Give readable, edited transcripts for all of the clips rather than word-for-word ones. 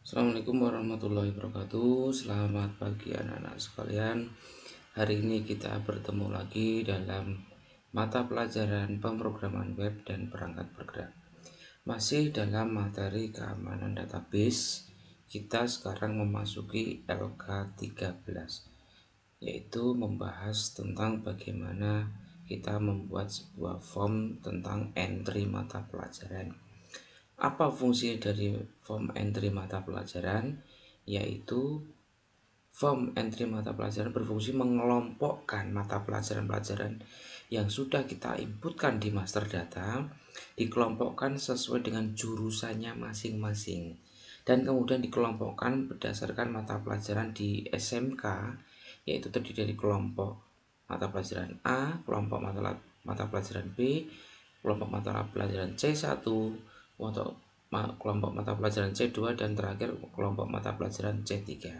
Assalamualaikum warahmatullahi wabarakatuh. Selamat pagi anak-anak sekalian. Hari ini kita bertemu lagi dalam mata pelajaran pemrograman web dan perangkat bergerak. Masih dalam materi keamanan database. Kita sekarang memasuki LK13, yaitu membahas tentang bagaimana kita membuat sebuah form tentang entry mata pelajaran. Apa fungsi dari form entry mata pelajaran? Yaitu form entry mata pelajaran berfungsi mengelompokkan mata pelajaran-pelajaran yang sudah kita inputkan di master data, dikelompokkan sesuai dengan jurusannya masing-masing, dan kemudian dikelompokkan berdasarkan mata pelajaran di SMK, yaitu terdiri dari kelompok mata pelajaran A, kelompok mata pelajaran B, kelompok mata pelajaran C1, untuk kelompok mata pelajaran C2, dan terakhir kelompok mata pelajaran C3.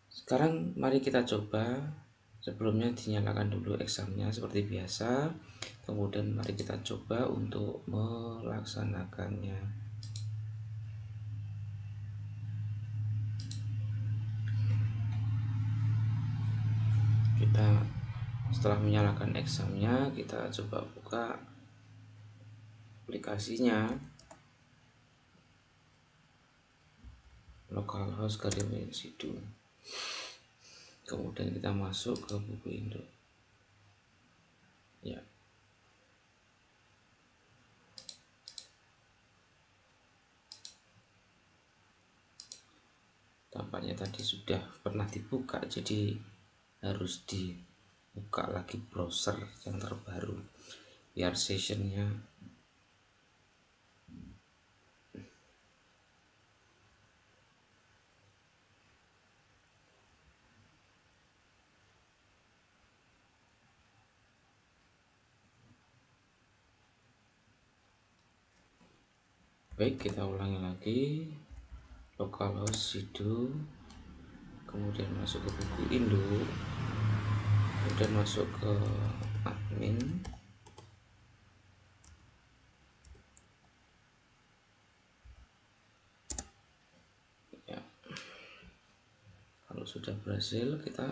Sekarang mari kita coba. Sebelumnya dinyalakan dulu examnya seperti biasa. Kemudian mari kita coba untuk melaksanakannya. Kita setelah menyalakan examnya, kita coba buka aplikasinya, localhost /sidu. Kemudian kita masuk ke buku induk. Ya. Tampaknya tadi sudah pernah dibuka, jadi harus dibuka lagi browser yang terbaru biar sessionnya baik. Kita ulangi lagi, localhost sidu, kemudian masuk ke buku induk, kemudian masuk ke admin, ya. Kalau sudah berhasil, kita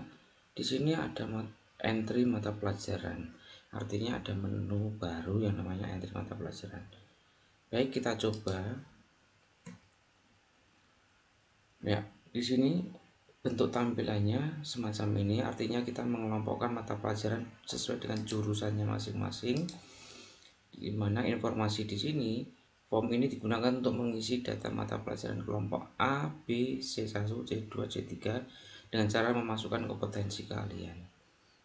di sini ada entry mata pelajaran, artinya ada menu baru yang namanya entry mata pelajaran. Baik, kita coba. Ya, di sini bentuk tampilannya semacam ini, artinya kita mengelompokkan mata pelajaran sesuai dengan jurusannya masing-masing, di mana informasi di sini form ini digunakan untuk mengisi data mata pelajaran kelompok A, B, C1, C2, C3 dengan cara memasukkan kompetensi kalian.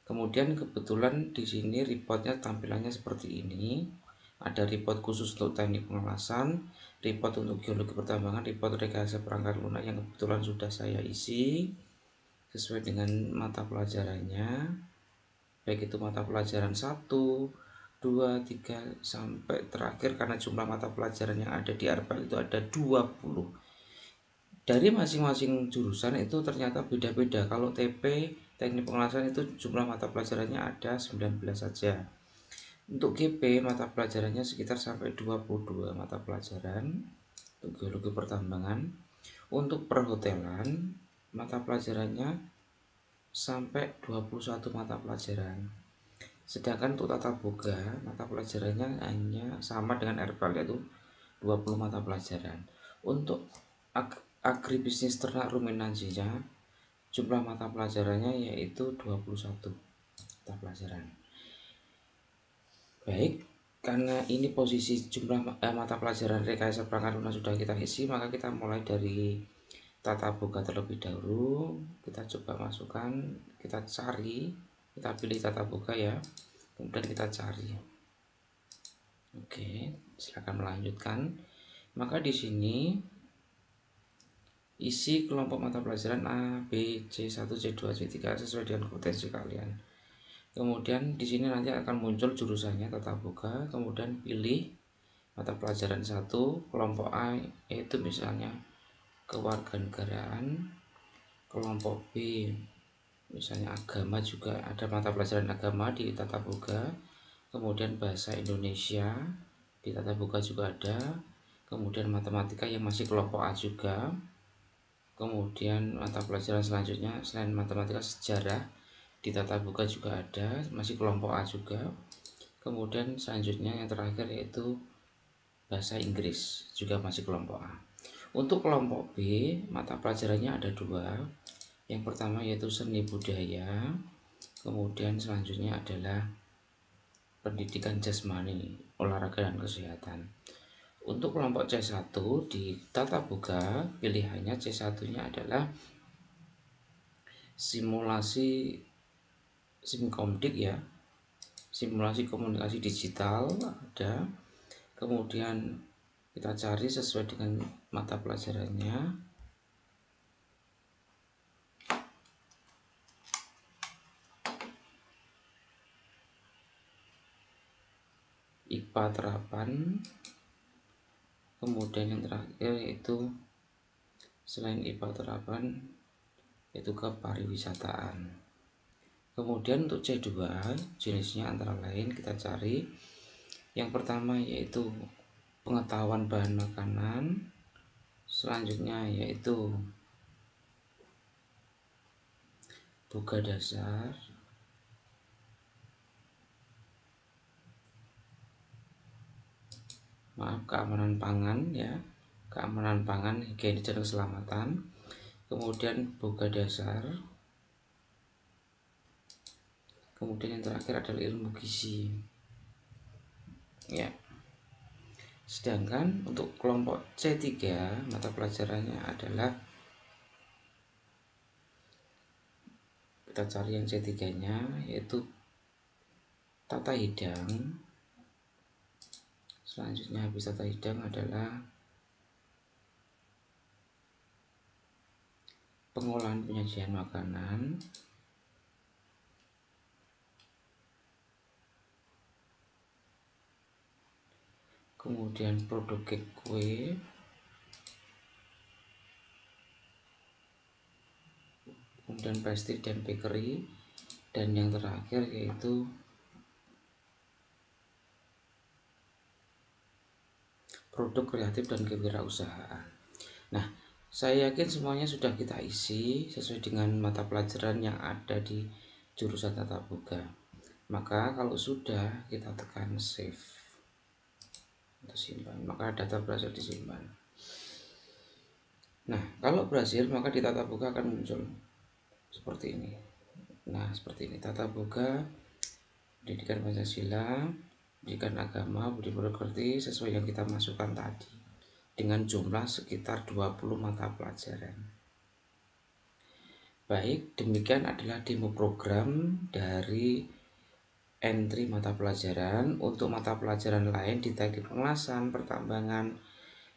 Kemudian kebetulan di sini reportnya tampilannya seperti ini. Ada report khusus untuk teknik pengelasan, report untuk geologi pertambangan, report rekayasa perangkat lunak yang kebetulan sudah saya isi sesuai dengan mata pelajarannya, baik itu mata pelajaran 1, 2, 3 sampai terakhir, karena jumlah mata pelajaran yang ada di RPL itu ada 20. Dari masing-masing jurusan itu ternyata beda-beda. Kalau TP, teknik pengelasan, itu jumlah mata pelajarannya ada 19 saja. Untuk GP mata pelajarannya sekitar sampai 22 mata pelajaran untuk geologi pertambangan. Untuk perhotelan mata pelajarannya sampai 21 mata pelajaran. Sedangkan untuk tata boga mata pelajarannya hanya sama dengan RPL, yaitu 20 mata pelajaran. Untuk agribisnis ternak ruminansinya jumlah mata pelajarannya yaitu 21 mata pelajaran. Baik, karena ini posisi jumlah mata pelajaran rekayasa perangkat lunak sudah kita isi, maka kita mulai dari tata boga terlebih dahulu. Kita coba masukkan, kita cari, kita pilih tata boga ya, kemudian kita cari. Oke, silakan melanjutkan. Maka di sini isi kelompok mata pelajaran A, B, C1, C2, C3 sesuai dengan kompetensi kalian. Kemudian di sini nanti akan muncul jurusannya tata boga, kemudian pilih mata pelajaran 1, kelompok A yaitu misalnya kewarganegaraan, kelompok B misalnya agama, juga ada mata pelajaran agama di tata boga, kemudian bahasa Indonesia di tata boga juga ada, kemudian matematika yang masih kelompok A juga, kemudian mata pelajaran selanjutnya selain matematika sejarah di tata buka juga ada, masih kelompok A juga. Kemudian selanjutnya yang terakhir yaitu bahasa Inggris, juga masih kelompok A. Untuk kelompok B, mata pelajarannya ada dua. Yang pertama yaitu seni budaya, kemudian selanjutnya adalah pendidikan jasmani, olahraga dan kesehatan. Untuk kelompok C1 di tata buka, pilihannya C1-nya adalah simulasi simkomdik ya, simulasi komunikasi digital ada. Kemudian kita cari sesuai dengan mata pelajarannya. IPA terapan. Kemudian yang terakhir yaitu selain IPA terapan yaitu kepariwisataan. Kemudian untuk C2 jenisnya antara lain kita cari. Yang pertama yaitu pengetahuan bahan makanan, selanjutnya yaitu buka dasar, keamanan pangan ya, keamanan pangan, higienis dan keselamatan. Kemudian buka dasar, kemudian yang terakhir adalah ilmu gizi ya. Sedangkan untuk kelompok C3 mata pelajarannya adalah, kita cari yang C3 nya yaitu tata hidang. Selanjutnya habis tata hidang adalah pengolahan penyajian makanan, kemudian produk cake kue, kemudian pastry dan bakery, dan yang terakhir yaitu produk kreatif dan kewirausahaan. Nah, saya yakin semuanya sudah kita isi sesuai dengan mata pelajaran yang ada di jurusan tata buka. Maka kalau sudah, kita tekan save atau simpan, maka data berhasil disimpan. Nah, kalau berhasil maka di tata buka akan muncul seperti ini. Nah, seperti ini tata buka, pendidikan Pancasila, pendidikan agama, budi pekerti sesuai yang kita masukkan tadi dengan jumlah sekitar 20 mata pelajaran. Baik, demikian adalah demo program dari entry mata pelajaran. Untuk mata pelajaran lain di teknik pengelasan, pertambangan,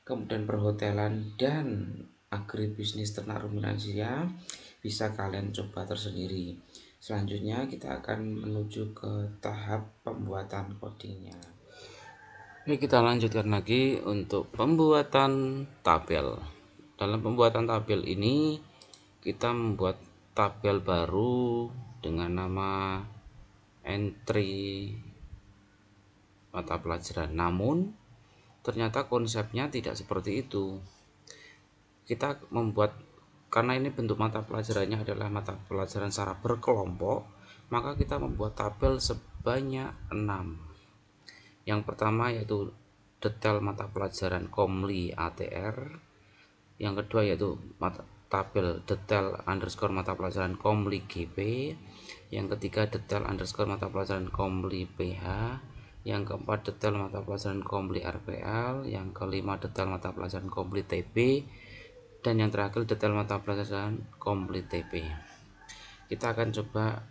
kemudian perhotelan dan agribisnis ternak ruminansia bisa kalian coba tersendiri. Selanjutnya kita akan menuju ke tahap pembuatan codingnya. Ini kita lanjutkan lagi untuk pembuatan tabel. Dalam pembuatan tabel ini kita membuat tabel baru dengan nama entry mata pelajaran. Namun ternyata konsepnya tidak seperti itu. Kita membuat, karena ini bentuk mata pelajarannya adalah mata pelajaran secara berkelompok, maka kita membuat tabel sebanyak 6. Yang pertama yaitu detail mata pelajaran Komli ATR. Yang kedua yaitu tabel detail underscore mata pelajaran Komli GP. Yang ketiga detail underscore mata pelajaran Komli PH. Yang keempat detail mata pelajaran Komli RPL. Yang kelima detail mata pelajaran Komli TP. Dan yang terakhir detail mata pelajaran Komli TP. Kita akan coba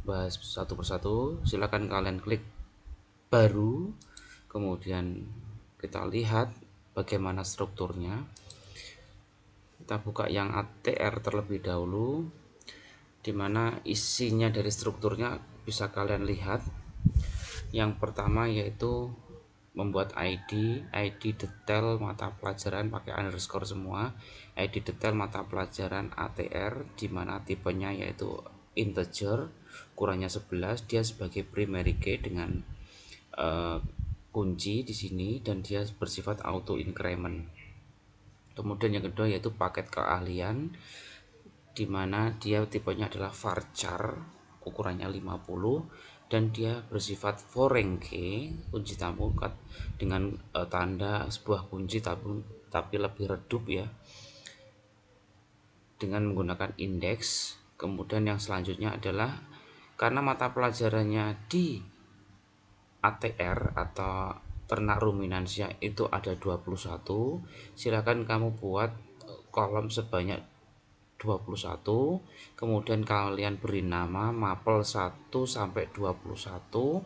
bahas satu persatu. Silakan kalian klik baru, kemudian kita lihat bagaimana strukturnya. Kita buka yang ATR terlebih dahulu, dimana isinya dari strukturnya bisa kalian lihat. Yang pertama yaitu membuat ID detail mata pelajaran pakai underscore semua, ID detail mata pelajaran ATR, dimana tipenya yaitu integer, ukurannya 11, dia sebagai primary key dengan kunci di sini dan dia bersifat auto increment. Kemudian yang kedua yaitu paket keahlian, di mana dia tipenya adalah varchar, ukurannya 50 dan dia bersifat foreign key, kunci tamu dengan tanda sebuah kunci tapi lebih redup ya, dengan menggunakan indeks. Kemudian yang selanjutnya adalah karena mata pelajarannya di ATR atau ternak ruminansia itu ada 21, silakan kamu buat kolom sebanyak 21, kemudian kalian beri nama mapel 1 sampai 21,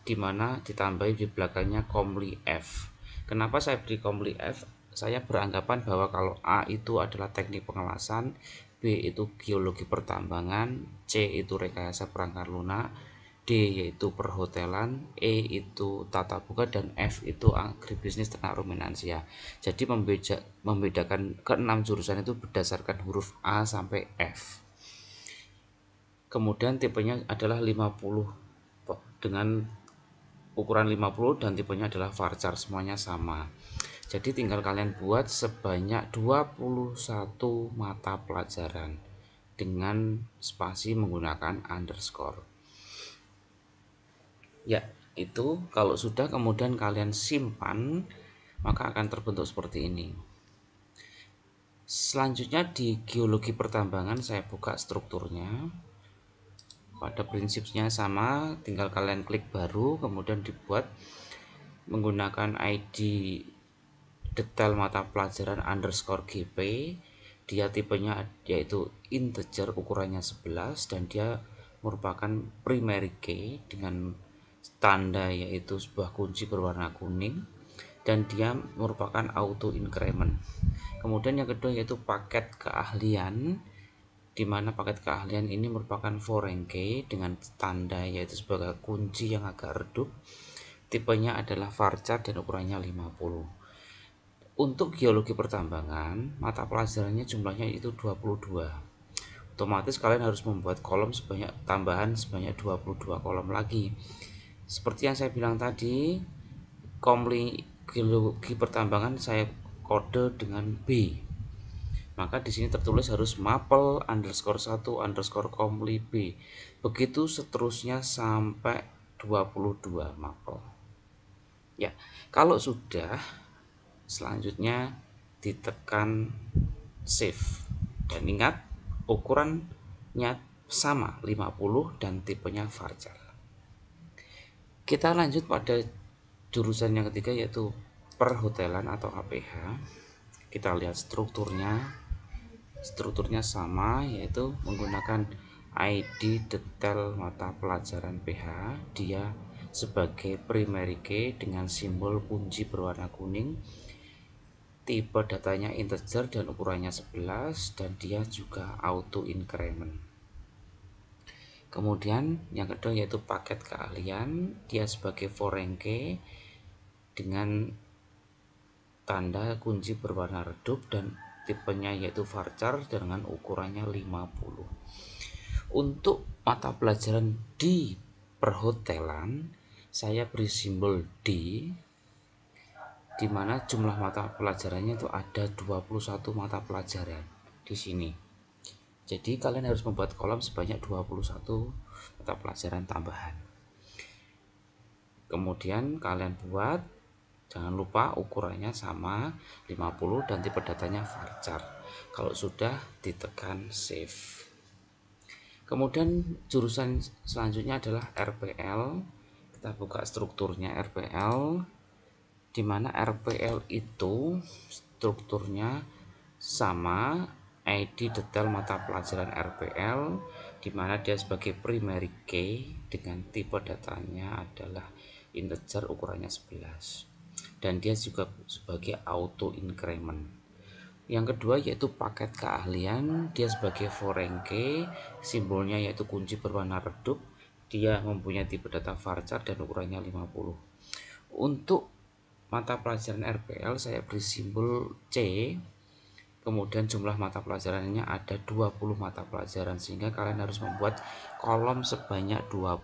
dimana ditambahi di belakangnya Comli F. Kenapa saya beri Comli F? Saya beranggapan bahwa kalau A itu adalah teknik pengelasan, B itu geologi pertambangan, C itu rekayasa perangkat lunak, D yaitu perhotelan, E itu tata buka, dan F itu agribisnis ternak ruminansia. Jadi membedakan keenam jurusan itu berdasarkan huruf A sampai F. Kemudian tipenya adalah 50 dengan ukuran 50 dan tipenya adalah varchar, semuanya sama. Jadi tinggal kalian buat sebanyak 21 mata pelajaran dengan spasi menggunakan underscore. Ya, itu kalau sudah kemudian kalian simpan, maka akan terbentuk seperti ini. Selanjutnya di geologi pertambangan saya buka strukturnya. Pada prinsipnya sama, tinggal kalian klik baru, kemudian dibuat menggunakan ID detail mata pelajaran underscore GP. Dia tipenya yaitu integer, ukurannya 11 dan dia merupakan primary key dengan tanda yaitu sebuah kunci berwarna kuning dan dia merupakan auto increment. Kemudian yang kedua yaitu paket keahlian, di mana paket keahlian ini merupakan foreign key dengan tanda yaitu sebagai kunci yang agak redup. Tipenya adalah varchar dan ukurannya 50. Untuk geologi pertambangan, mata pelajarannya jumlahnya itu 22. Otomatis kalian harus membuat kolom tambahan sebanyak 22 kolom lagi. Seperti yang saya bilang tadi, Comli geologi pertambangan saya kode dengan B. Maka di sini tertulis harus mapel underscore 1 underscore Comli B. Begitu seterusnya sampai 22 mapel. Ya, kalau sudah, selanjutnya ditekan save. Dan ingat, ukurannya sama 50 dan tipenya varchar. Kita lanjut pada jurusan yang ketiga yaitu perhotelan atau APH. Kita lihat strukturnya sama, yaitu menggunakan ID detail mata pelajaran PH. Dia sebagai primary key dengan simbol kunci berwarna kuning, tipe datanya integer dan ukurannya 11 dan dia juga auto increment. Kemudian yang kedua yaitu paket keahlian, dia sebagai foreign key dengan tanda kunci berwarna redup dan tipenya yaitu varchar dengan ukurannya 50. Untuk mata pelajaran di perhotelan saya beri simbol D, di mana jumlah mata pelajarannya itu ada 21 mata pelajaran di sini. Jadi kalian harus membuat kolom sebanyak 21 mata pelajaran tambahan. Kemudian kalian buat, jangan lupa ukurannya sama 50 dan tipe datanya varchar. Kalau sudah ditekan save. Kemudian jurusan selanjutnya adalah RPL. Kita buka strukturnya RPL, di mana RPL itu strukturnya sama, ID detail mata pelajaran RPL, di mana dia sebagai primary key dengan tipe datanya adalah integer, ukurannya 11 dan dia juga sebagai auto increment. Yang kedua yaitu paket keahlian, dia sebagai foreign key, simbolnya yaitu kunci berwarna redup, dia mempunyai tipe data varchar dan ukurannya 50. Untuk mata pelajaran RPL saya beri simbol C, kemudian jumlah mata pelajarannya ada 20 mata pelajaran, sehingga kalian harus membuat kolom sebanyak 20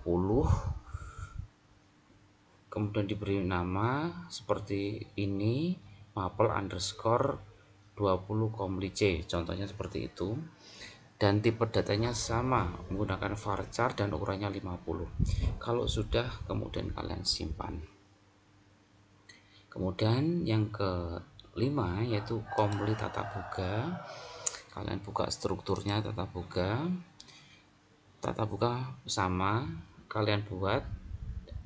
kemudian diberi nama seperti ini, maple underscore 20 komli C, contohnya seperti itu. Dan tipe datanya sama, menggunakan varchar dan ukurannya 50. Kalau sudah, kemudian kalian simpan. Kemudian yang kelima yaitu komli tata boga. Kalian buka strukturnya tata boga. Tata boga sama, kalian buat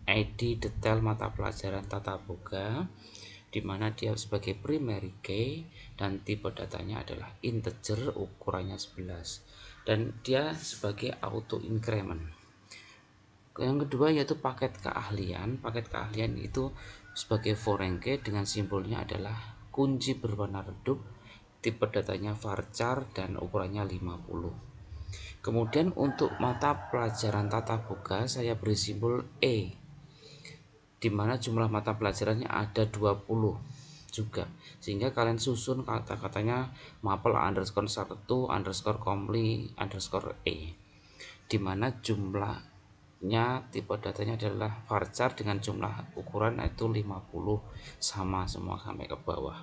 ID detail mata pelajaran tata boga, di mana dia sebagai primary key dan tipe datanya adalah integer, ukurannya 11, dan dia sebagai auto increment. Yang kedua yaitu paket keahlian. Paket keahlian itu sebagai foreign key dengan simbolnya adalah kunci berwarna redup, tipe datanya varchar dan ukurannya 50. Kemudian untuk mata pelajaran tata boga saya beri simbol E, di mana jumlah mata pelajarannya ada 20 juga, sehingga kalian susun kata-katanya maple underscore 1 underscore komli underscore E, di mana jumlahnya tipe datanya adalah varchar dengan jumlah ukuran itu 50, sama semua sampai ke bawah.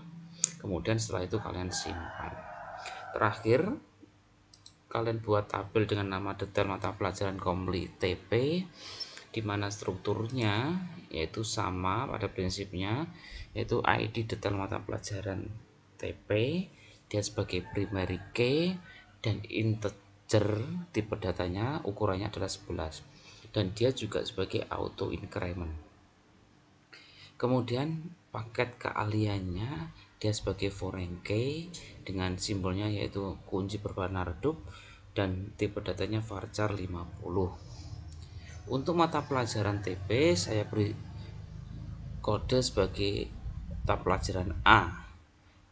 Kemudian setelah itu kalian simpan. Terakhir kalian buat tabel dengan nama detail mata pelajaran komli TP, di mana strukturnya yaitu sama pada prinsipnya, yaitu ID detail mata pelajaran TP, dia sebagai primary key dan integer, tipe datanya ukurannya adalah 11, dan dia juga sebagai auto increment. Kemudian paket keahliannya dia sebagai foreign key dengan simbolnya yaitu kunci berwarna redup dan tipe datanya varchar 50. Untuk mata pelajaran TP saya beri kode sebagai mata pelajaran A,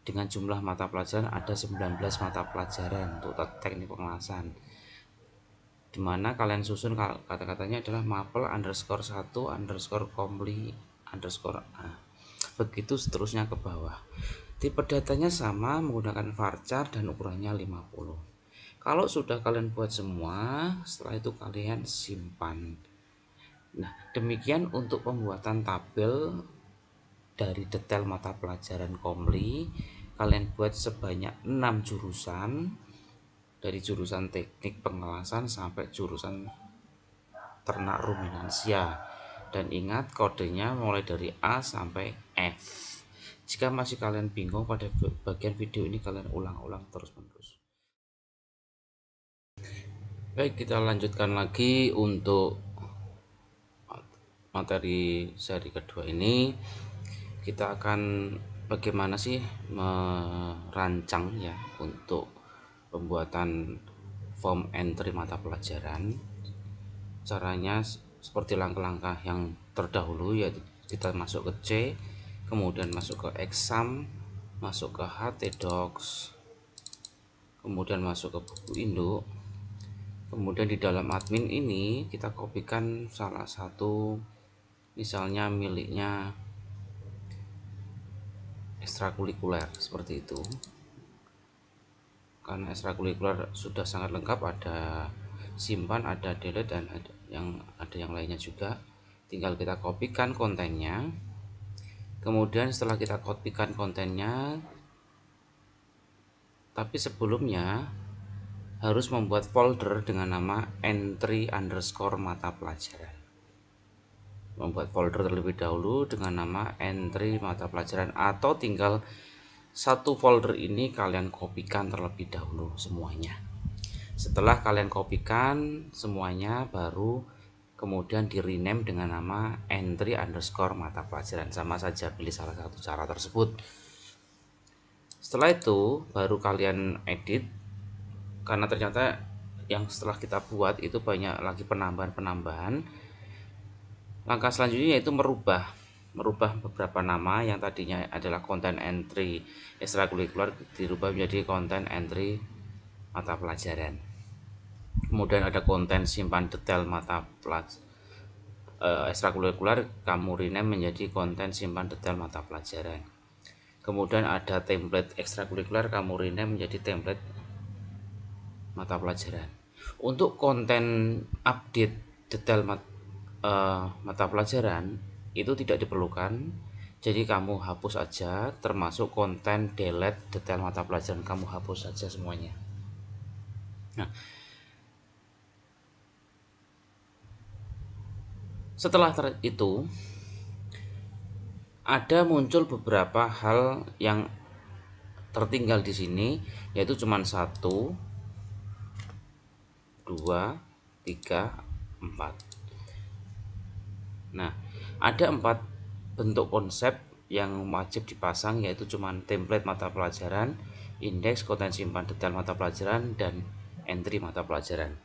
dengan jumlah mata pelajaran ada 19 mata pelajaran untuk teknik pengelasan, dimana kalian susun kata-katanya adalah maple underscore 1 underscore komli underscore A, begitu seterusnya ke bawah. Tipe datanya sama, menggunakan varchar dan ukurannya 50. Kalau sudah kalian buat semua, setelah itu kalian simpan. Nah, demikian untuk pembuatan tabel dari detail mata pelajaran komli. Kalian buat sebanyak 6 jurusan, dari jurusan teknik pengelasan sampai jurusan ternak ruminansia, dan ingat kodenya mulai dari A sampai F. Jika masih kalian bingung pada bagian video ini, kalian ulang-ulang terus-menerus. Baik, kita lanjutkan lagi untuk materi seri kedua ini. Kita akan bagaimana sih merancang ya untuk pembuatan form entry mata pelajaran. Caranya seperti langkah-langkah yang terdahulu, yaitu kita masuk ke C, kemudian masuk ke exam, masuk ke htdocs, kemudian masuk ke buku induk. Kemudian di dalam admin ini kita kopikan salah satu, misalnya miliknya ekstrakurikuler seperti itu. Karena ekstrakurikuler sudah sangat lengkap, ada simpan, ada delete, dan ada yang lainnya juga. Tinggal kita kopikan kontennya. Kemudian setelah kita kopikan kontennya, tapi sebelumnya harus membuat folder dengan nama entry underscore mata pelajaran. Membuat folder terlebih dahulu dengan nama entry mata pelajaran, atau tinggal satu folder ini kalian kopikan terlebih dahulu semuanya. Setelah kalian kopikan semuanya, baru kemudian di rename dengan nama entry underscore mata pelajaran. Sama saja, pilih salah satu cara tersebut. Setelah itu baru kalian edit, karena ternyata yang setelah kita buat itu banyak lagi penambahan-penambahan. Langkah selanjutnya yaitu merubah beberapa nama yang tadinya adalah konten entry ekstrakurikuler dirubah menjadi konten entry mata pelajaran. Kemudian ada konten simpan detail mata ekstrakurikuler, kamu rename menjadi konten simpan detail mata pelajaran. Kemudian ada template ekstrakurikuler, kamu rename menjadi template mata pelajaran. Untuk konten update detail mata pelajaran itu tidak diperlukan, jadi kamu hapus aja, termasuk konten, delete, detail mata pelajaran kamu hapus saja semuanya. Nah, setelah itu ada muncul beberapa hal yang tertinggal di sini, yaitu cuma 1, 2, 3, 4. Nah, ada 4 bentuk konsep yang wajib dipasang, yaitu cuman template mata pelajaran, indeks, konten simpan, detail mata pelajaran, dan entry mata pelajaran.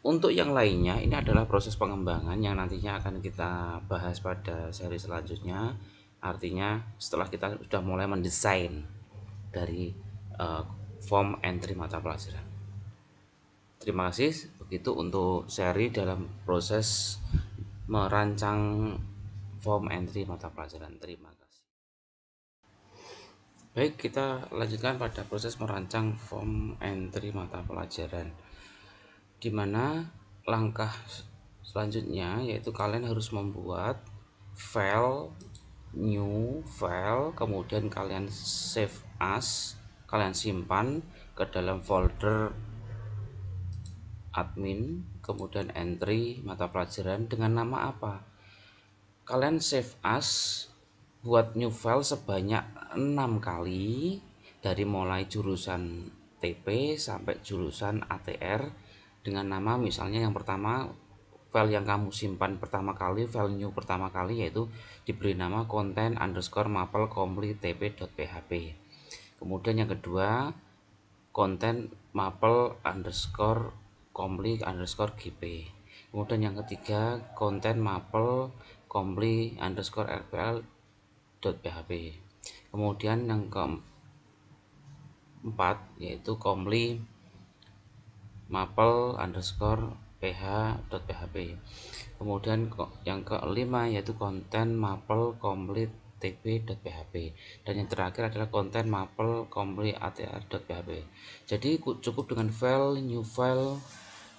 Untuk yang lainnya, ini adalah proses pengembangan yang nantinya akan kita bahas pada seri selanjutnya. Artinya setelah kita sudah mulai mendesain dari form entry mata pelajaran. Terima kasih. Begitu untuk seri dalam proses merancang form entry mata pelajaran. Terima kasih. Baik, kita lanjutkan pada proses merancang form entry mata pelajaran, di mana langkah selanjutnya yaitu kalian harus membuat file, new file, kemudian kalian save as, kalian simpan ke dalam folder admin, kemudian entry mata pelajaran dengan nama apa? Kalian save as, buat new file sebanyak 6 kali, dari mulai jurusan TP sampai jurusan ATR, dengan nama misalnya yang pertama, file yang kamu simpan pertama kali, file new pertama kali, yaitu diberi nama konten underscore mapel komplit tp.php. Kemudian yang kedua, konten mapel underscore komplit underscore gp. Kemudian yang ketiga, konten mapel komplit underscore rpl.php. Kemudian yang keempat yaitu komplit mapel underscore ph.php. Kemudian yang kelima yaitu konten mapel komplit tp.php, dan yang terakhir adalah konten mapel komplit atr.php. Jadi cukup dengan file, new file,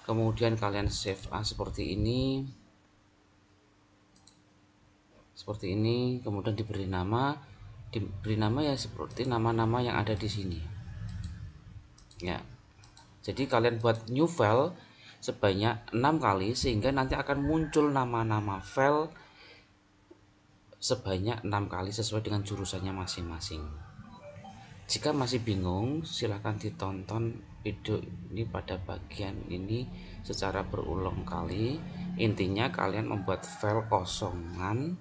kemudian kalian save as seperti ini, kemudian diberi nama ya seperti nama-nama yang ada di sini ya. Jadi kalian buat new file sebanyak 6 kali, sehingga nanti akan muncul nama-nama file sebanyak 6 kali sesuai dengan jurusannya masing-masing. Jika masih bingung, silahkan ditonton video ini pada bagian ini secara berulang kali. Intinya kalian membuat file kosongan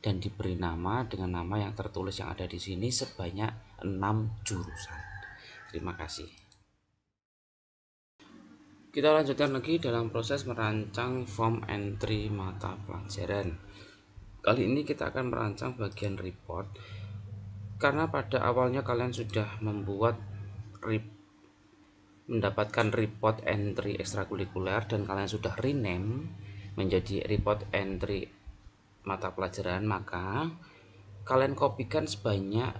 dan diberi nama dengan nama yang tertulis yang ada di sini sebanyak 6 jurusan. Terima kasih. Kita lanjutkan lagi dalam proses merancang form entry mata pelajaran. Kali ini kita akan merancang bagian report, karena pada awalnya kalian sudah mendapatkan report entry ekstrakurikuler dan kalian sudah rename menjadi report entry mata pelajaran, maka kalian kopikan sebanyak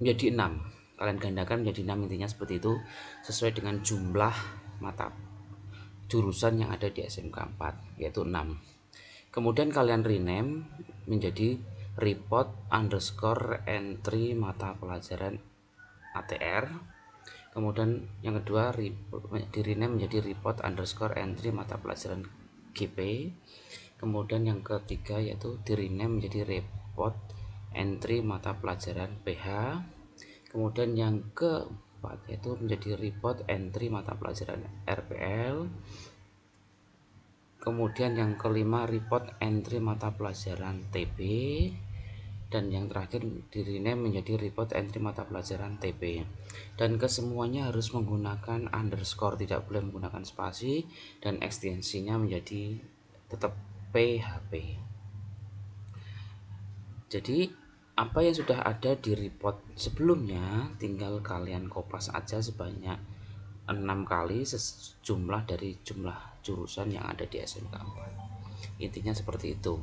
menjadi 6, kalian gandakan menjadi 6, intinya seperti itu, sesuai dengan jumlah mata jurusan yang ada di SMK 4, yaitu 6. Kemudian kalian rename menjadi report underscore entry mata pelajaran ATR. Kemudian yang kedua di rename menjadi report underscore entry mata pelajaran GP. Kemudian yang ketiga yaitu di rename menjadi report entry mata pelajaran PH. Kemudian yang keempat yaitu menjadi report entry mata pelajaran RPL. Kemudian yang kelima report entry mata pelajaran TB, dan yang terakhir di rename menjadi report entry mata pelajaran TP. Dan kesemuanya harus menggunakan underscore, tidak boleh menggunakan spasi, dan ekstensinya menjadi tetap PHP. Jadi apa yang sudah ada di report sebelumnya tinggal kalian kopas aja sebanyak 6 kali sejumlah dari jumlah jurusan yang ada di SMK 4. Intinya seperti itu.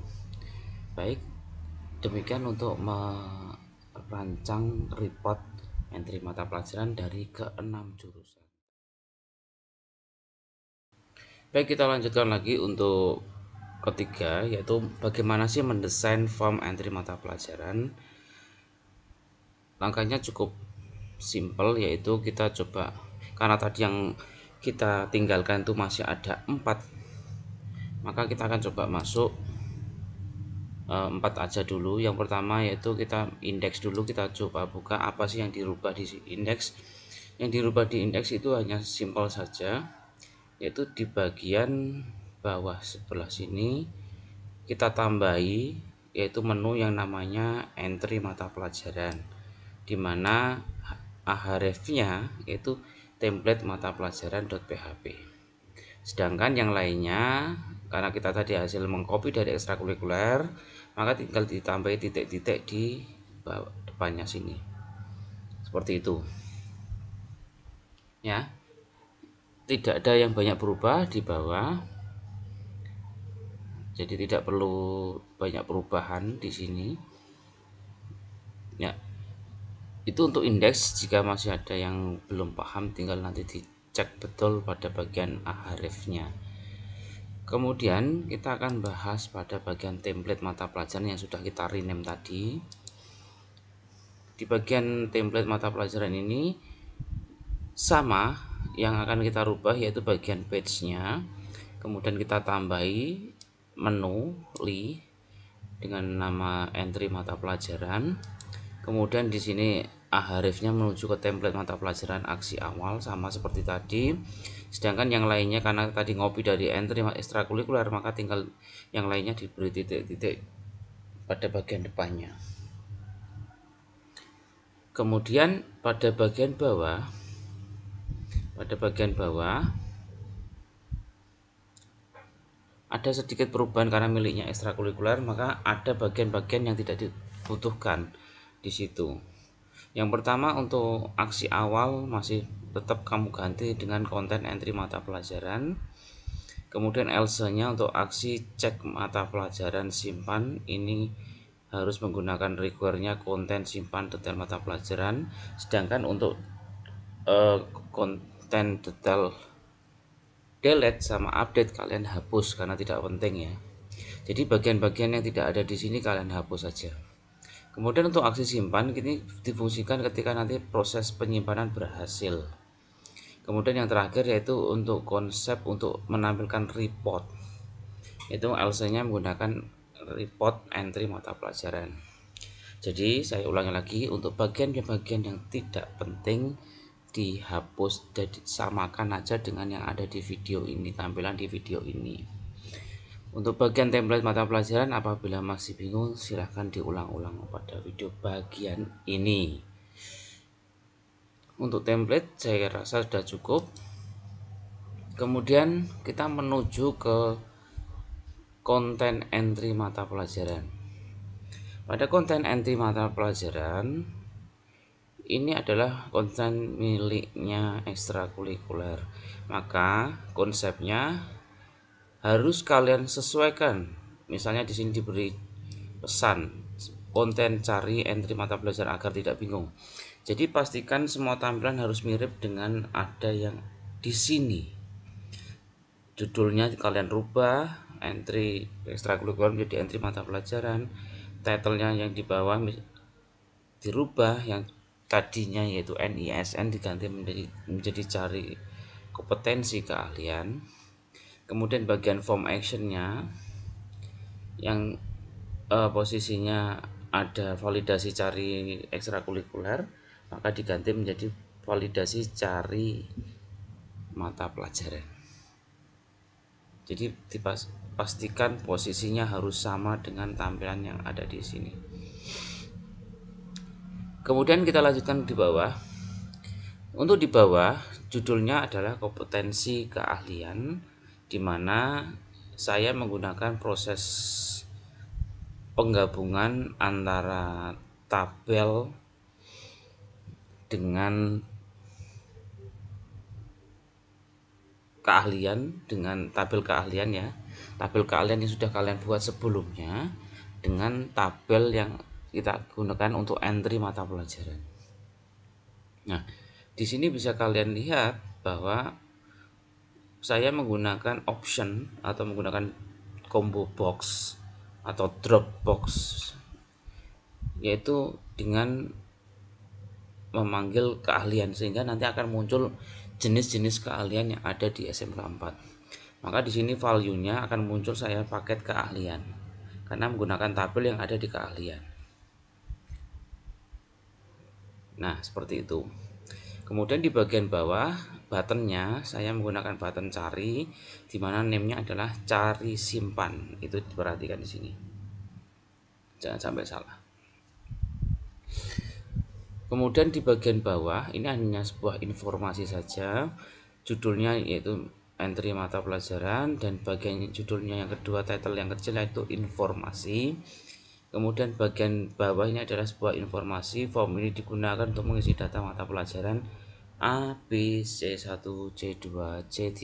Baik, demikian untuk merancang report entry mata pelajaran dari ke-6 jurusan. Baik, kita lanjutkan lagi untuk ketiga, yaitu bagaimana sih mendesain form entry mata pelajaran. Langkahnya cukup simple, yaitu kita coba, karena tadi yang kita tinggalkan itu masih ada 4, maka kita akan coba masuk 4 aja dulu. Yang pertama yaitu kita indeks dulu, kita coba buka apa sih yang dirubah di indeks. Yang dirubah di indeks itu hanya simpel saja, yaitu di bagian bawah sebelah sini kita tambahi yaitu menu yang namanya entry mata pelajaran, dimana href-nya yaitu template mata pelajaran.php. Sedangkan yang lainnya, karena kita tadi hasil mengcopy dari ekstrakurikuler, maka tinggal ditambahi titik-titik di depannya sini, seperti itu ya. Tidak ada yang banyak berubah di bawah, jadi tidak perlu banyak perubahan di sini ya. Itu untuk indeks. Jika masih ada yang belum paham, tinggal nanti dicek betul pada bagian href-nya. Kemudian kita akan bahas pada bagian template mata pelajaran yang sudah kita rename tadi. Di bagian template mata pelajaran ini sama, yang akan kita rubah yaitu bagian page-nya. Kemudian kita tambahi menu li dengan nama entry mata pelajaran. Kemudian di sini href-nya menuju ke template mata pelajaran aksi awal, sama seperti tadi. Sedangkan yang lainnya karena tadi ngopi dari entry ekstrakurikuler, maka tinggal yang lainnya diberi titik-titik pada bagian depannya. Kemudian pada bagian bawah ada sedikit perubahan karena miliknya ekstrakurikuler, maka ada bagian-bagian yang tidak dibutuhkan di situ. Yang pertama, untuk aksi awal masih tetap kamu ganti dengan konten entry mata pelajaran. Kemudian else-nya untuk aksi cek mata pelajaran simpan, ini harus menggunakan require-nya konten simpan detail mata pelajaran. Sedangkan untuk konten detail delete sama update kalian hapus karena tidak penting ya. Jadi bagian-bagian yang tidak ada di sini kalian hapus saja. Kemudian untuk aksi simpan ini difungsikan ketika nanti proses penyimpanan berhasil. Kemudian yang terakhir yaitu untuk konsep untuk menampilkan report, itu else-nya menggunakan report entry mata pelajaran. Jadi saya ulangi lagi, untuk bagian-bagian yang tidak penting dihapus dan disamakan aja dengan yang ada di video ini, tampilan di video ini. Untuk bagian template mata pelajaran, apabila masih bingung silahkan diulang-ulang pada video bagian ini. Untuk template saya rasa sudah cukup. Kemudian kita menuju ke konten entry mata pelajaran. Pada konten entry mata pelajaran ini adalah konten miliknya ekstrakurikuler, maka konsepnya harus kalian sesuaikan. Misalnya di sini diberi pesan konten cari entry mata pelajaran agar tidak bingung. Jadi pastikan semua tampilan harus mirip dengan ada yang di sini. Judulnya kalian rubah, entry ekstrakurikuler menjadi entry mata pelajaran. Title-nya yang di bawah dirubah, yang tadinya yaitu NISN diganti menjadi cari kompetensi keahlian. Kemudian bagian form actionnya yang posisinya ada validasi cari ekstrakurikuler, maka diganti menjadi validasi cari mata pelajaran. Jadi dipastikan posisinya harus sama dengan tampilan yang ada di sini. Kemudian kita lanjutkan di bawah. Untuk di bawah judulnya adalah kompetensi keahlian, di mana saya menggunakan proses penggabungan antara tabel dengan keahlian, dengan tabel keahlian ya. Tabel keahlian yang sudah kalian buat sebelumnya dengan tabel yang kita gunakan untuk entry mata pelajaran. Nah, di sini bisa kalian lihat bahwa saya menggunakan option atau menggunakan combo box atau drop box, yaitu dengan memanggil keahlian, sehingga nanti akan muncul jenis-jenis keahlian yang ada di SMK 4. Maka di sini value-nya akan muncul saya paket keahlian karena menggunakan tabel yang ada di keahlian. Nah, seperti itu. Kemudian di bagian bawah buttonnya saya menggunakan button cari, di mana name-nya adalah cari simpan. Itu diperhatikan di sini. Jangan sampai salah. Kemudian di bagian bawah ini hanya sebuah informasi saja. Judulnya yaitu entry mata pelajaran, dan bagian judulnya yang kedua, title yang kecil, yaitu informasi. Kemudian bagian bawah ini adalah sebuah informasi. Form ini digunakan untuk mengisi data mata pelajaran A, B, C1, C2, C3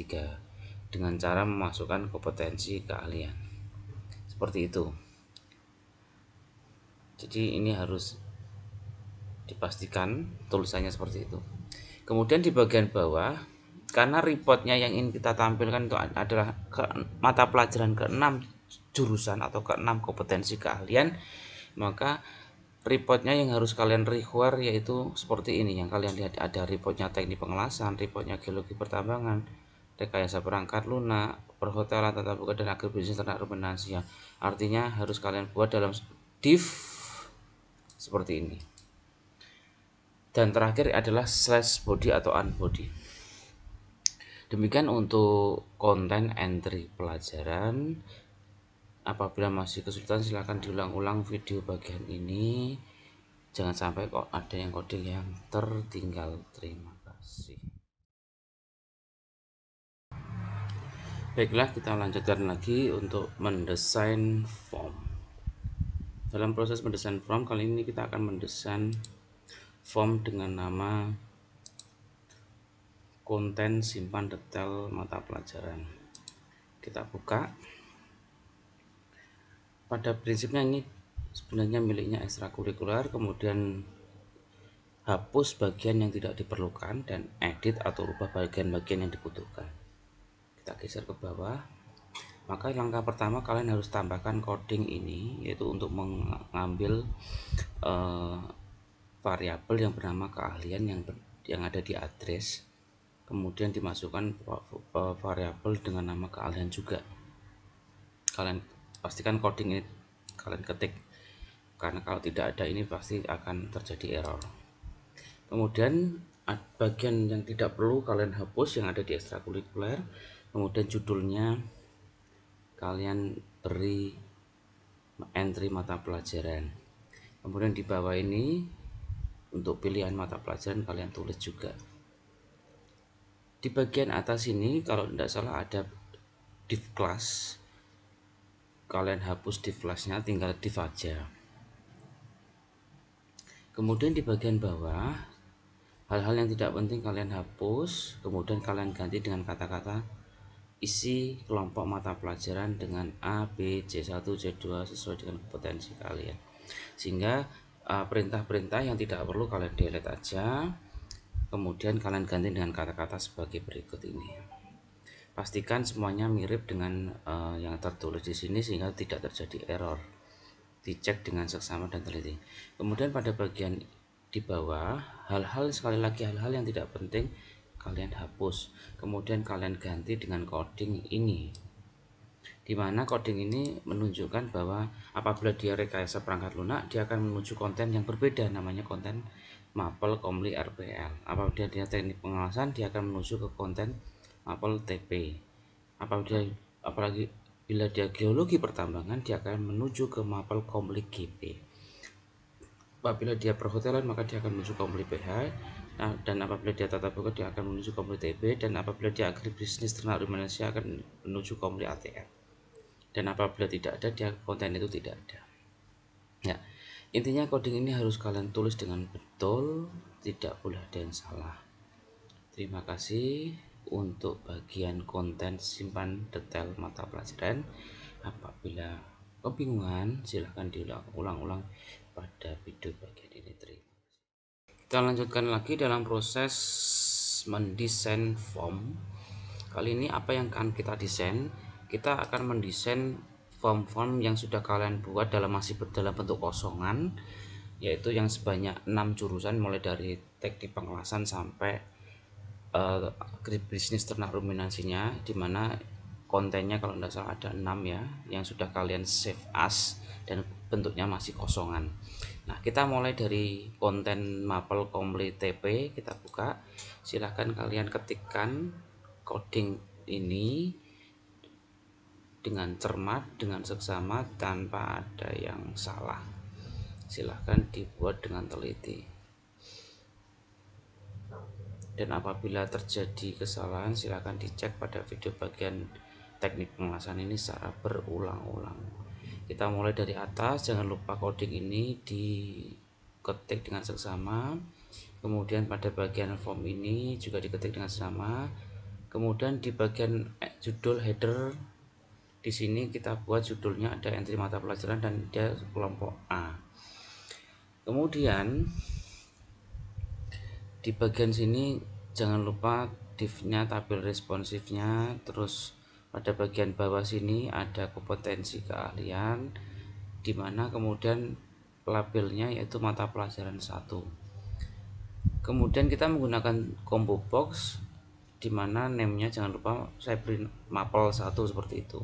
dengan cara memasukkan kompetensi keahlian. Seperti itu. Jadi ini harus dipastikan tulisannya seperti itu. Kemudian di bagian bawah, karena reportnya yang ingin kita tampilkan itu adalah mata pelajaran ke-6 jurusan atau ke-6 kompetensi keahlian, maka reportnya yang harus kalian require yaitu seperti ini. Yang kalian lihat ada reportnya teknik pengelasan, reportnya geologi pertambangan, rekayasa perangkat lunak, perhotelan, tata buka, dan agribisnis ternak ruminansia. Artinya harus kalian buat dalam div seperti ini. Dan terakhir adalah slash body atau unbody. Demikian untuk konten entry pelajaran. Apabila masih kesulitan silahkan diulang-ulang video bagian ini. Jangan sampai kok ada yang kode yang tertinggal. Terima kasih. Baiklah, kita lanjutkan lagi untuk mendesain form. Dalam proses mendesain form kali ini kita akan mendesain form dengan nama konten simpan detail mata pelajaran. Kita buka. Pada prinsipnya ini sebenarnya miliknya ekstrakurikuler, kemudian hapus bagian yang tidak diperlukan dan edit atau ubah bagian-bagian yang dibutuhkan. Kita geser ke bawah. Maka langkah pertama kalian harus tambahkan coding ini, yaitu untuk mengambil variabel yang bernama keahlian yang ada di address, kemudian dimasukkan variabel dengan nama keahlian juga. Kalian pastikan coding ini kalian ketik, karena kalau tidak ada ini pasti akan terjadi error. Kemudian bagian yang tidak perlu kalian hapus yang ada di ekstrakurikuler. Kemudian judulnya kalian beri entry mata pelajaran. Kemudian di bawah ini untuk pilihan mata pelajaran kalian tulis juga. Di bagian atas ini kalau tidak salah ada div class. Kalian hapus div classnya, tinggal div aja. Kemudian di bagian bawah hal-hal yang tidak penting kalian hapus, kemudian kalian ganti dengan kata-kata isi kelompok mata pelajaran dengan A, B, C1, C2 sesuai dengan kompetensi kalian. Sehingga perintah-perintah yang tidak perlu kalian delete aja, kemudian kalian ganti dengan kata-kata sebagai berikut ini. Pastikan semuanya mirip dengan yang tertulis di sini sehingga tidak terjadi error. Dicek dengan seksama dan teliti. Kemudian pada bagian di bawah, sekali lagi hal-hal yang tidak penting kalian hapus. Kemudian kalian ganti dengan coding ini. Dimana coding ini menunjukkan bahwa apabila dia rekayasa perangkat lunak, dia akan menuju konten yang berbeda, namanya konten Mapel Komli RPL. Apabila dia teknik pengelasan, dia akan menuju ke konten Mapel TP. Apalagi bila dia geologi pertambangan, dia akan menuju ke Mapel Komli GP. Apabila dia perhotelan, maka dia akan menuju Komli PH. Dan apabila dia tata buka, dia akan menuju Komli TB. Dan apabila dia agribisnis ternak ruminansia, akan menuju Komli ATR. Dan apabila tidak ada, dia konten itu tidak ada. Ya, intinya coding ini harus kalian tulis dengan betul, tidak boleh ada yang salah. Terima kasih untuk bagian konten simpan detail mata pelajaran. Apabila kebingungan silahkan diulang-ulang pada video bagian ini. Terima kasih. Kita lanjutkan lagi dalam proses mendesain form. Kali ini apa yang akan kita desain? Kita akan mendesain form-form yang sudah kalian buat masih dalam bentuk kosongan, yaitu yang sebanyak 6 jurusan mulai dari teknik pengelasan sampai bisnis ternak ruminasinya, dimana kontennya kalau tidak salah ada 6 ya, yang sudah kalian save as dan bentuknya masih kosongan. Nah, kita mulai dari konten Maple Complete TP, kita buka. Silahkan kalian ketikkan coding ini dengan cermat, dengan seksama, tanpa ada yang salah. Silahkan dibuat dengan teliti. Dan apabila terjadi kesalahan, silahkan dicek pada video bagian teknik pengelasan ini secara berulang-ulang. Kita mulai dari atas, jangan lupa coding ini diketik dengan seksama. Kemudian pada bagian form ini juga diketik dengan seksama. Kemudian di bagian judul header, di sini kita buat judulnya ada entry mata pelajaran dan dia kelompok A. Kemudian di bagian sini jangan lupa div-nya tabel responsifnya, terus pada bagian bawah sini ada kompetensi keahlian, dimana kemudian labelnya yaitu mata pelajaran 1. Kemudian kita menggunakan combo box, dimana namenya jangan lupa saya beri Maple 1 seperti itu,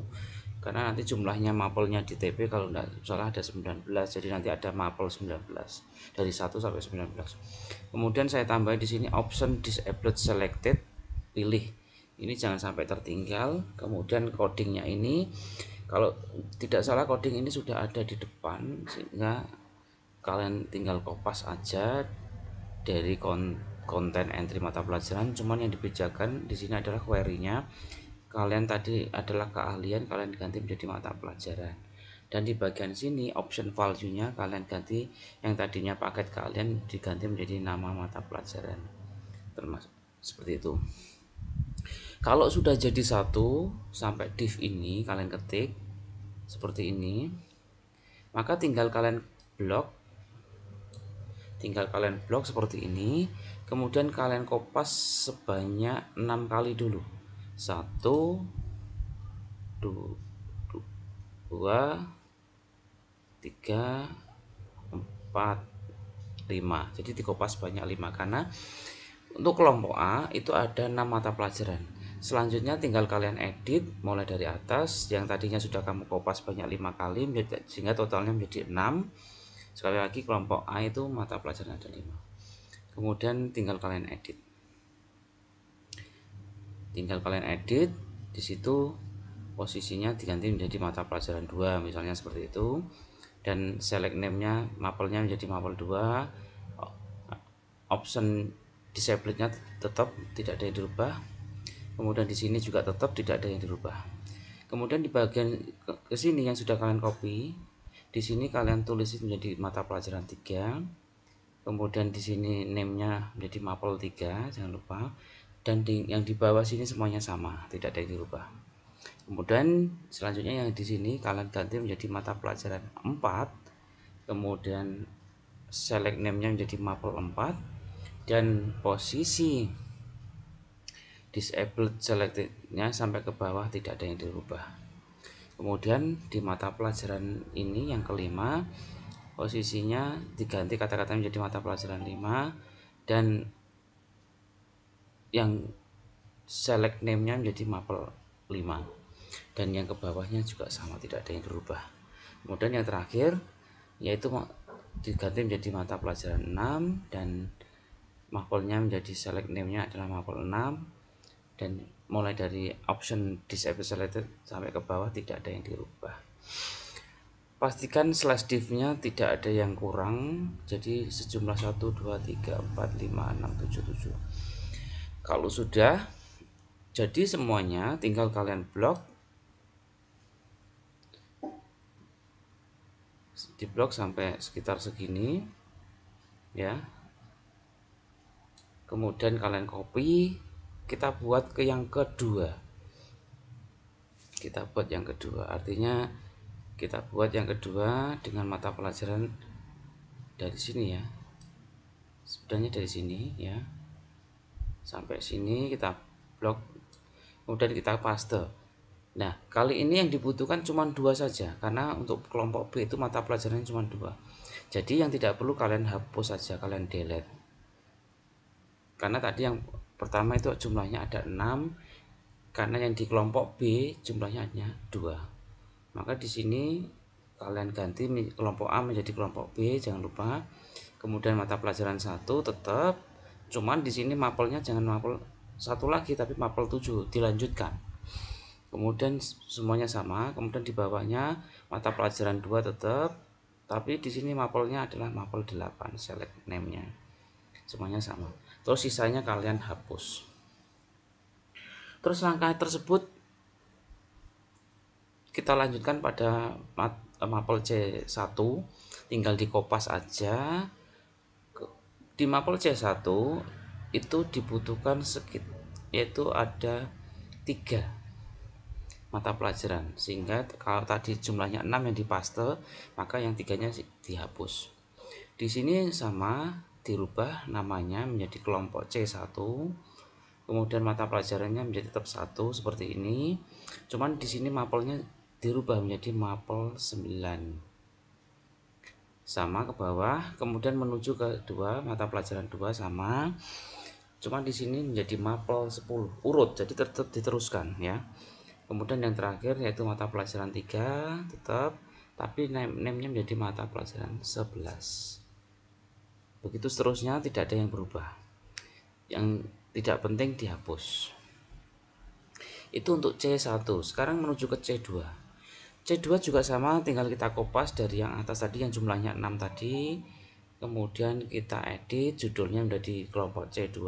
karena nanti jumlahnya mapelnya di TP kalau tidak salah ada 19, jadi nanti ada Maple 19 dari 1 sampai 19. Kemudian saya tambah di sini option disabled selected, pilih ini jangan sampai tertinggal. Kemudian codingnya ini kalau tidak salah coding ini sudah ada di depan, sehingga kalian tinggal kopas aja dari konten entry mata pelajaran. Cuman yang dibedakan di sini adalah query-nya. Kalian tadi adalah keahlian, kalian ganti menjadi mata pelajaran. Dan di bagian sini option value-nya kalian ganti, yang tadinya paket kalian diganti menjadi nama mata pelajaran. Termasuk seperti itu. Kalau sudah jadi satu sampai div ini kalian ketik seperti ini, maka tinggal kalian blok seperti ini. Kemudian kalian kopas sebanyak 6 kali dulu. 1 2 3 4 5. Jadi dikopas banyak 5 karena untuk kelompok A itu ada 6 mata pelajaran. Selanjutnya tinggal kalian edit mulai dari atas, yang tadinya sudah kamu kopas banyak 5 kali sehingga totalnya menjadi 6. Sekali lagi kelompok A itu mata pelajaran ada 5. Kemudian tinggal kalian edit. Di situ posisinya diganti menjadi mata pelajaran 2 misalnya seperti itu, dan select name-nya mapelnya menjadi mapel 2. Option disablednya tetap tidak ada yang dirubah. Kemudian di sini juga tetap tidak ada yang dirubah. Kemudian di bagian ke sini yang sudah kalian copy, di sini kalian tulis menjadi mata pelajaran 3. Kemudian di sini name-nya menjadi mapel 3, jangan lupa. Dan yang di bawah sini semuanya sama, tidak ada yang dirubah. Kemudian selanjutnya yang di sini kalian ganti menjadi mata pelajaran 4. Kemudian select name-nya menjadi mapel 4, dan posisi disabled selected-nya sampai ke bawah tidak ada yang dirubah. Kemudian di mata pelajaran ini yang kelima, posisinya diganti kata-kata menjadi mata pelajaran 5, dan yang select name-nya menjadi mapel 5, dan yang ke bawahnya juga sama, tidak ada yang berubah. Kemudian yang terakhir yaitu diganti menjadi mata pelajaran 6, dan mapelnya menjadi select name-nya adalah mapel 6, dan mulai dari option disable selected sampai ke bawah tidak ada yang dirubah. Pastikan slash div-nya tidak ada yang kurang, jadi sejumlah 1 2 3 4 5 6 7 7. Kalau sudah jadi semuanya, tinggal kalian blok, di blok sampai sekitar segini ya. Kemudian kalian copy, kita buat ke yang kedua. Artinya kita buat yang kedua dengan mata pelajaran dari sini ya. Sebenarnya dari sini ya. Sampai sini kita blok, kemudian kita paste. Nah, kali ini yang dibutuhkan cuma 2 saja, karena untuk kelompok B itu mata pelajarannya cuma 2. Jadi yang tidak perlu kalian hapus saja, kalian delete. Karena tadi yang pertama itu jumlahnya ada 6, karena yang di kelompok B jumlahnya hanya 2. Maka di sini kalian ganti kelompok A menjadi kelompok B, jangan lupa. Kemudian mata pelajaran 1 tetap, cuman di sini mapelnya jangan mapel 1 lagi tapi mapel 7, dilanjutkan. Kemudian semuanya sama, kemudian di bawahnya mata pelajaran 2 tetap, tapi di sini mapelnya adalah mapel 8, select name-nya. Semuanya sama. Terus sisanya kalian hapus. Terus langkah tersebut kita lanjutkan pada mapel C1, tinggal dikopas aja. Di mapel C1 itu dibutuhkan yaitu ada 3 mata pelajaran, sehingga kalau tadi jumlahnya 6 yang dipaste, maka yang 3-nya dihapus. Di sini sama, dirubah namanya menjadi kelompok C1, kemudian mata pelajarannya menjadi tetap 1 seperti ini, cuman di sini mapelnya dirubah menjadi mapel 9. Sama ke bawah, kemudian menuju ke 2 mata pelajaran 2 sama, cuman di sini menjadi mapel 10 urut, jadi tetap diteruskan ya. Kemudian yang terakhir yaitu mata pelajaran 3 tetap, tapi name-nya menjadi mata pelajaran 11. Begitu seterusnya, tidak ada yang berubah. Yang tidak penting dihapus. Itu untuk C1. Sekarang menuju ke C2. C2 juga sama, tinggal kita kopas dari yang atas tadi yang jumlahnya 6 tadi. Kemudian kita edit, judulnya menjadi kelompok C2.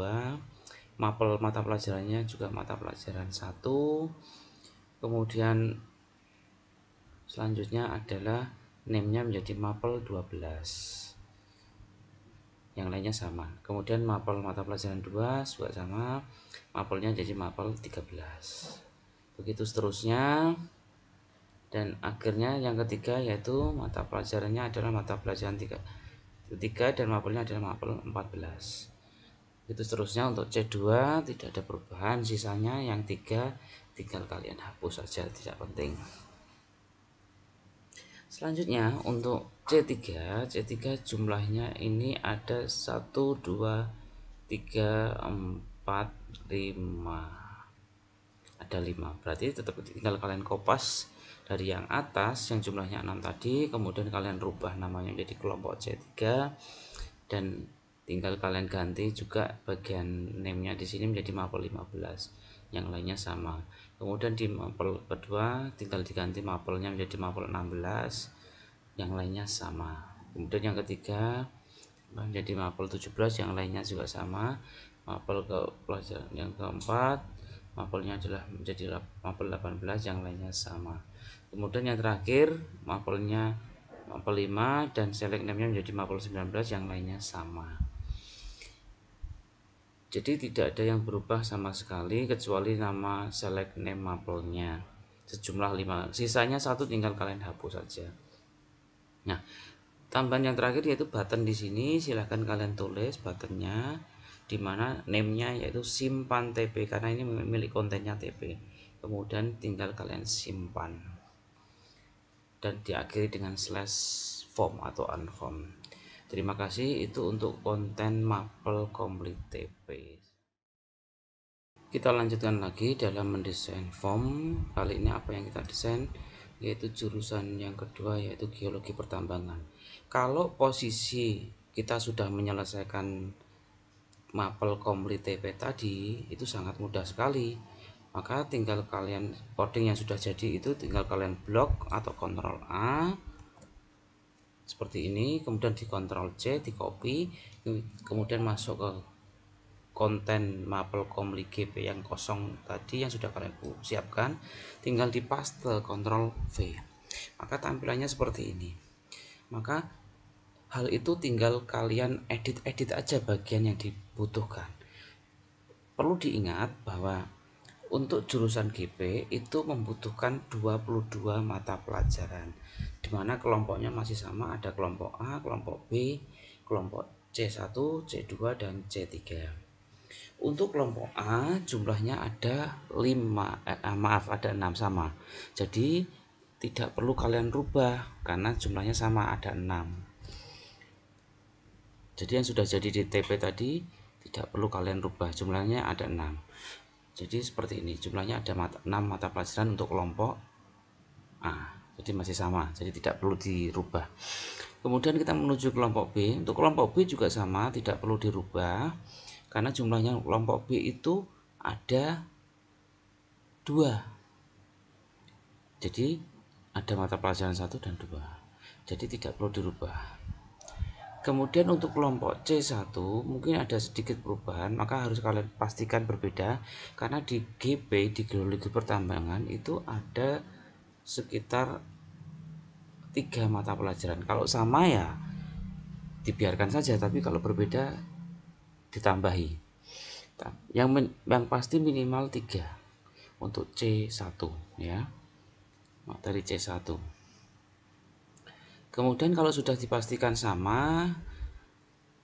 Mapel mata pelajarannya juga mata pelajaran 1. Kemudian selanjutnya adalah name-nya menjadi mapel 12. Yang lainnya sama. Kemudian mapel mata pelajaran 2 juga sama, mapelnya jadi mapel 13. Begitu seterusnya. Dan akhirnya yang ketiga yaitu mata pelajarannya adalah mata pelajaran 3 dan mapelnya adalah mapel 14. Begitu seterusnya. Untuk C2 tidak ada perubahan, sisanya yang 3 tinggal kalian hapus saja, tidak penting. Selanjutnya untuk C3 jumlahnya ini ada 1 2 3 4 5, ada 5, berarti tetap tinggal kalian kopas dari yang atas yang jumlahnya 6 tadi, kemudian kalian rubah namanya menjadi kelompok C3 dan tinggal kalian ganti juga bagian name-nya di sini menjadi mapel 15, yang lainnya sama. Kemudian di mapel kedua tinggal diganti mapelnya menjadi mapel 16, yang lainnya sama. Kemudian yang ketiga menjadi mapel 17, yang lainnya juga sama. Mapel ke pelajaran yang keempat, mapelnya adalah menjadi mapel 18, yang lainnya sama. Kemudian yang terakhir mapelnya mapel 5 dan select name-nya menjadi mapel 19, yang lainnya sama. Jadi tidak ada yang berubah sama sekali kecuali nama select name mapelnya sejumlah 5, sisanya 1 tinggal kalian hapus saja. Nah, tambahan yang terakhir yaitu button di sini, silahkan kalian tulis buttonnya, dimana name-nya yaitu simpan TP karena ini milik kontennya TP. Kemudian tinggal kalian simpan dan diakhiri dengan /form atau unform. Terima kasih, itu untuk konten mapel complete TP. Kita lanjutkan lagi dalam mendesain form. Kali ini apa yang kita desain yaitu jurusan yang kedua yaitu geologi pertambangan. Kalau posisi kita sudah menyelesaikan mapel complete TP tadi, itu sangat mudah sekali. Maka tinggal kalian coding yang sudah jadi itu tinggal kalian blok atau Ctrl A seperti ini, kemudian di Ctrl C, di copy, kemudian masuk ke konten mapel complete GP yang kosong tadi yang sudah kalian siapkan, tinggal di paste Ctrl V, maka tampilannya seperti ini. Maka hal itu tinggal kalian edit aja bagian yang dibutuhkan. Perlu diingat bahwa untuk jurusan GP itu membutuhkan 22 mata pelajaran, dimana kelompoknya masih sama, ada kelompok A, kelompok B, kelompok C1, C2, dan C3. Untuk kelompok A jumlahnya ada 5, maaf ada 6 sama. Jadi tidak perlu kalian rubah karena jumlahnya sama, ada 6. Jadi yang sudah jadi di TP tadi tidak perlu kalian rubah, jumlahnya ada 6. Jadi seperti ini, jumlahnya ada 6 mata pelajaran untuk kelompok A. Jadi masih sama, jadi tidak perlu dirubah. Kemudian kita menuju kelompok B. Untuk kelompok B juga sama, tidak perlu dirubah karena jumlahnya kelompok B itu ada 2. Jadi ada mata pelajaran 1 dan 2. Jadi tidak perlu dirubah. Kemudian untuk kelompok C1 mungkin ada sedikit perubahan, maka harus kalian pastikan berbeda karena di GP, di geologi pertambangan itu ada sekitar 3 mata pelajaran. Kalau sama ya dibiarkan saja, tapi kalau berbeda ditambahi. Yang pasti minimal 3 untuk C1 ya. Materi C1. Kemudian kalau sudah dipastikan sama,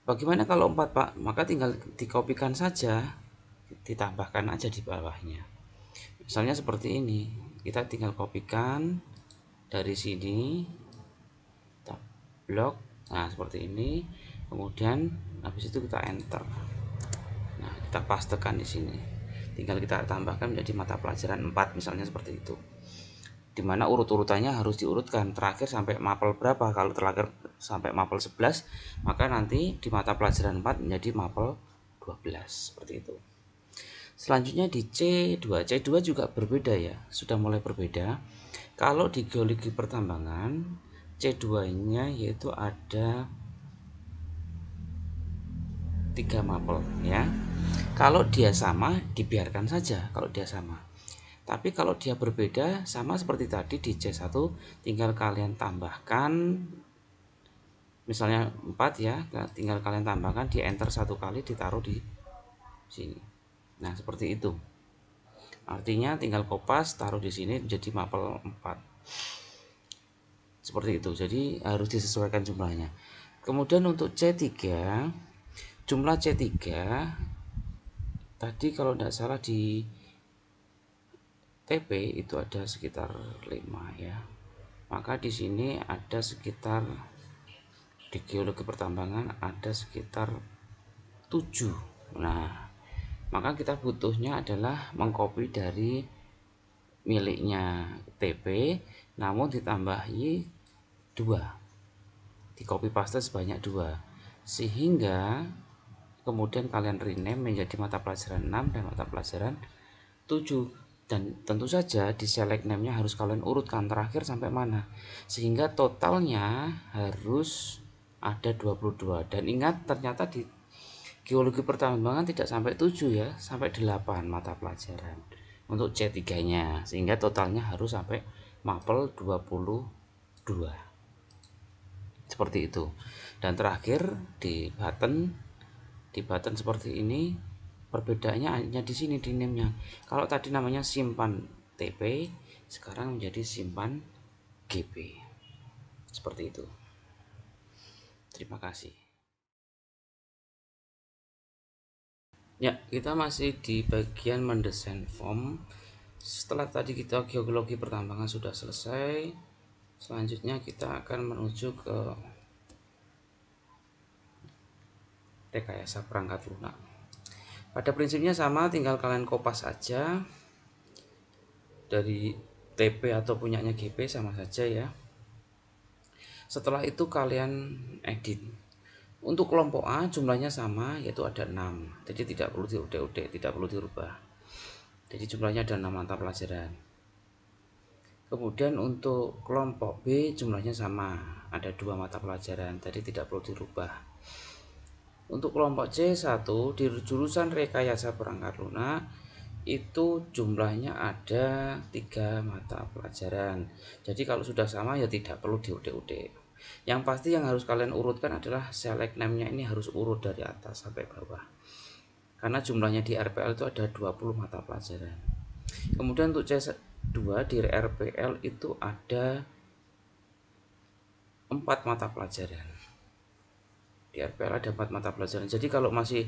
bagaimana kalau 4 Pak? Maka tinggal dikopikan saja, ditambahkan aja di bawahnya. Misalnya seperti ini, kita tinggal kopikan dari sini, kita blok, nah seperti ini. Kemudian habis itu kita enter. Nah, kita pastekan di sini. Tinggal kita tambahkan menjadi mata pelajaran 4 misalnya seperti itu. Dimana urut-urutannya harus diurutkan terakhir sampai mapel berapa. Kalau terakhir sampai mapel 11, maka nanti di mata pelajaran 4 menjadi mapel 12 seperti itu. Selanjutnya di C2. C2 juga berbeda ya, sudah mulai berbeda. Kalau di geologi pertambangan C2-nya yaitu ada 3 mapel ya. Kalau dia sama dibiarkan saja kalau dia sama. Tapi kalau dia berbeda, sama seperti tadi di C1, tinggal kalian tambahkan, misalnya 4 ya, tinggal kalian tambahkan, di enter 1 kali, ditaruh di sini. Nah, seperti itu. Artinya tinggal kopas, taruh di sini, jadi mapel 4. Seperti itu, jadi harus disesuaikan jumlahnya. Kemudian untuk C3, jumlah C3, tadi kalau tidak salah di TP itu ada sekitar 5 ya. Maka di sini ada sekitar, di geologi pertambangan ada sekitar 7. Nah, maka kita butuhnya adalah mengcopy dari miliknya TP namun ditambahi 2. Di copy paste sebanyak 2. Sehingga kemudian kalian rename menjadi mata pelajaran 6 dan mata pelajaran 7. Dan tentu saja di select name-nya harus kalian urutkan terakhir sampai mana, sehingga totalnya harus ada 22. Dan ingat, ternyata di geologi pertambangan tidak sampai 7 ya, sampai 8 mata pelajaran untuk C3 nya, sehingga totalnya harus sampai mapel 22 seperti itu. Dan terakhir di button seperti ini, perbedaannya hanya di sini di name-nya. Kalau tadi namanya simpan TP, sekarang menjadi simpan GP. Seperti itu. Terima kasih. Ya, kita masih di bagian mendesain form. Setelah tadi kita geologi pertambangan sudah selesai, selanjutnya kita akan menuju ke rekayasa perangkat lunak. Pada prinsipnya sama, tinggal kalian kopas saja dari TP atau punyanya GP sama saja ya. Setelah itu kalian edit. Untuk kelompok A jumlahnya sama, yaitu ada 6. Jadi tidak perlu diudik-udik, tidak perlu dirubah. Jadi jumlahnya ada 6 mata pelajaran. Kemudian untuk kelompok B jumlahnya sama, ada 2 mata pelajaran, jadi tidak perlu dirubah. Untuk kelompok C1 di jurusan rekayasa perangkat lunak itu jumlahnya ada 3 mata pelajaran. Jadi kalau sudah sama ya tidak perlu diudik-udik. Yang pasti yang harus kalian urutkan adalah select name-nya ini harus urut dari atas sampai bawah. Karena jumlahnya di RPL itu ada 20 mata pelajaran. Kemudian untuk C2 di RPL itu ada 4 mata pelajaran. Di RPL ada 4 mata pelajaran. Jadi kalau masih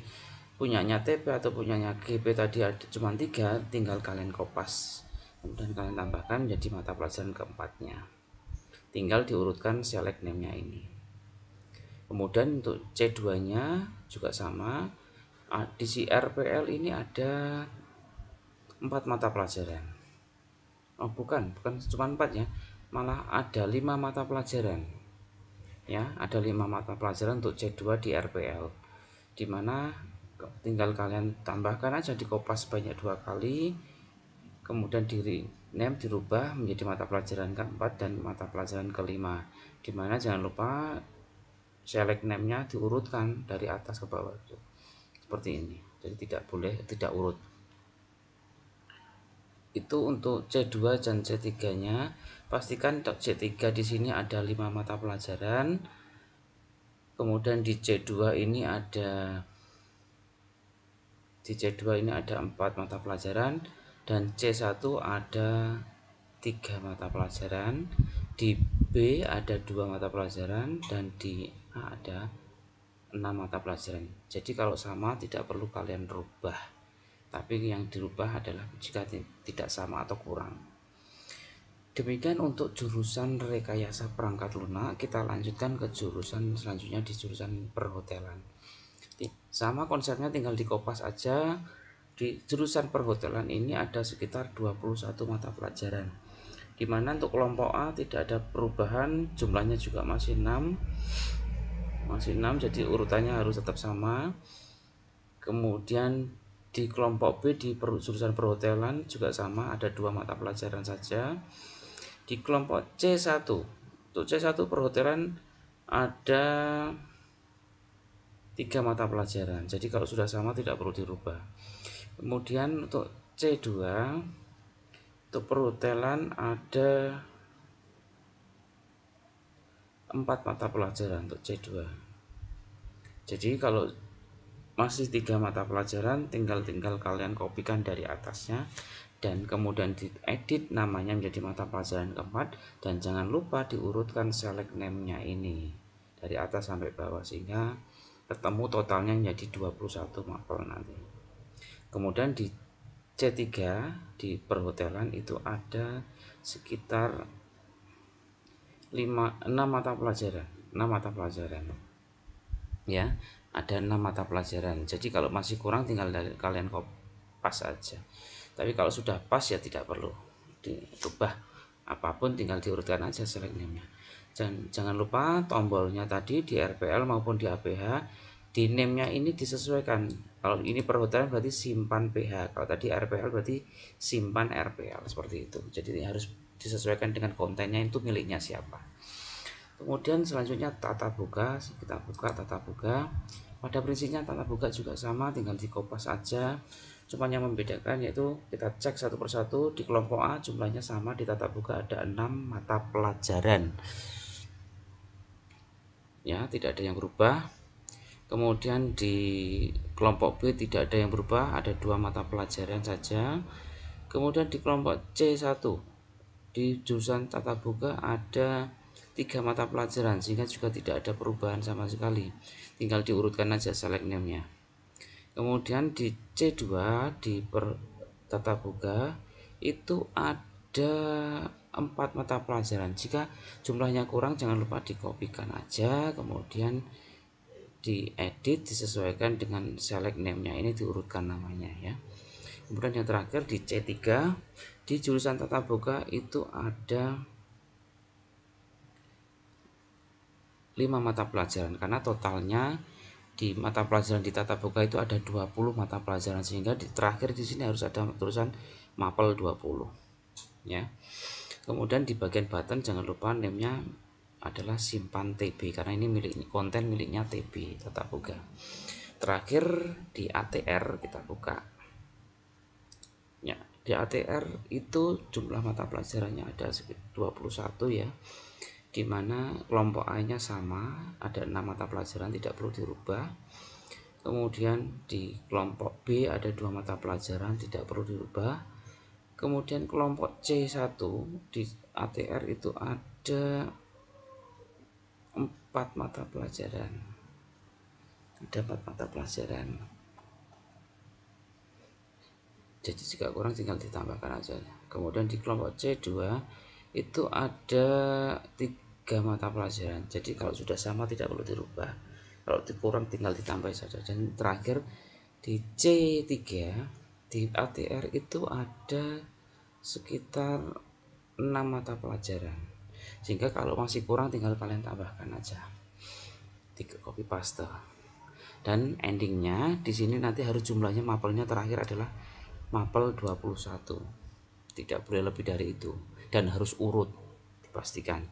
punyanya TP atau punyanya GP tadi ada cuma 3, tinggal kalian kopas, kemudian kalian tambahkan menjadi mata pelajaran keempatnya, tinggal diurutkan select name-nya ini. Kemudian untuk C2 nya juga sama, di RPL ini ada 4 mata pelajaran. Oh bukan cuma 4 ya, malah ada 5 mata pelajaran ya, ada 5 mata pelajaran untuk C2 di RPL, dimana tinggal kalian tambahkan aja di kopas sebanyak 2 kali, kemudian di rename dirubah menjadi mata pelajaran keempat dan mata pelajaran kelima, dimana jangan lupa select name-nya diurutkan dari atas ke bawah seperti ini, jadi tidak urut. Itu untuk C2 dan C3 nya. Pastikan C3 di sini ada 5 mata pelajaran, kemudian di C2 ini ada 4 mata pelajaran, dan C1 ada 3 mata pelajaran, di B ada 2 mata pelajaran, dan di A ada 6 mata pelajaran. Jadi kalau sama tidak perlu kalian rubah, tapi yang dirubah adalah jika tidak sama atau kurang. Demikian untuk jurusan rekayasa perangkat lunak. Kita lanjutkan ke jurusan selanjutnya di jurusan perhotelan. Sama konsepnya, tinggal dikopas aja. Di jurusan perhotelan ini ada sekitar 21 mata pelajaran, dimana untuk kelompok A tidak ada perubahan, jumlahnya juga masih 6, jadi urutannya harus tetap sama. Kemudian di kelompok B di jurusan perhotelan juga sama, ada 2 mata pelajaran saja. Di kelompok C1, untuk C1 perhotelan ada 3 mata pelajaran, jadi kalau sudah sama tidak perlu dirubah. Kemudian untuk C2 untuk perhotelan ada 4 mata pelajaran untuk C2. Jadi kalau masih 3 mata pelajaran, tinggal kalian kopikan dari atasnya dan kemudian diedit namanya menjadi mata pelajaran keempat, dan jangan lupa diurutkan select name-nya ini dari atas sampai bawah sehingga ketemu totalnya menjadi 21 mapel nanti. Kemudian di C3 di perhotelan itu ada sekitar 6 mata pelajaran ya, ada 6 mata pelajaran. Jadi kalau masih kurang tinggal kalian kopas aja, tapi kalau sudah pas ya tidak perlu dirubah apapun, tinggal diurutkan aja select name-nya. Jangan lupa tombolnya tadi di RPL maupun di APH, di name-nya ini disesuaikan. Kalau ini perhotelan berarti simpan PH, kalau tadi RPL berarti simpan RPL, seperti itu. Jadi harus disesuaikan dengan kontennya itu miliknya siapa. Kemudian selanjutnya tata buka, kita buka tata buka. Pada prinsipnya tata buka juga sama, tinggal dikopas aja. Cuma yang membedakan yaitu kita cek satu persatu. Di kelompok A jumlahnya sama, di tata buka ada 6 mata pelajaran ya, tidak ada yang berubah. Kemudian di kelompok B tidak ada yang berubah, ada 2 mata pelajaran saja. Kemudian di kelompok C1 di jurusan tata buka ada 3 mata pelajaran, sehingga juga tidak ada perubahan sama sekali, tinggal diurutkan aja select name-nya. Kemudian di C2 di tata buka itu ada 4 mata pelajaran. Jika jumlahnya kurang jangan lupa dikopikan aja, kemudian diedit disesuaikan dengan select name-nya ini, diurutkan namanya ya. Kemudian yang terakhir di C3 di jurusan tata buka itu ada 5 mata pelajaran, karena totalnya di mata pelajaran di tata buka itu ada 20 mata pelajaran, sehingga di terakhir di sini harus ada tulisan mapel 20 ya. Kemudian di bagian button jangan lupa name-nya adalah simpan TB, karena ini konten miliknya TB tata buka. Terakhir di ATR kita buka ya. Di ATR itu jumlah mata pelajarannya ada 21 ya, dimana kelompok A nya sama, ada 6 mata pelajaran, tidak perlu dirubah. Kemudian di kelompok B ada 2 mata pelajaran, tidak perlu dirubah. Kemudian kelompok C1 di ATR itu ada 4 mata pelajaran, Jadi jika kurang tinggal ditambahkan aja. Kemudian di kelompok C2 itu ada 3 mata pelajaran. Jadi kalau sudah sama tidak perlu dirubah. Kalau kurang tinggal ditambah saja. Dan terakhir di C3 di ATR itu ada sekitar 6 mata pelajaran. Sehingga kalau masih kurang tinggal kalian tambahkan aja. 3 copy paste. Dan endingnya di sini nanti harus jumlahnya mapelnya terakhir adalah mapel 21, tidak boleh lebih dari itu, dan harus urut dipastikan.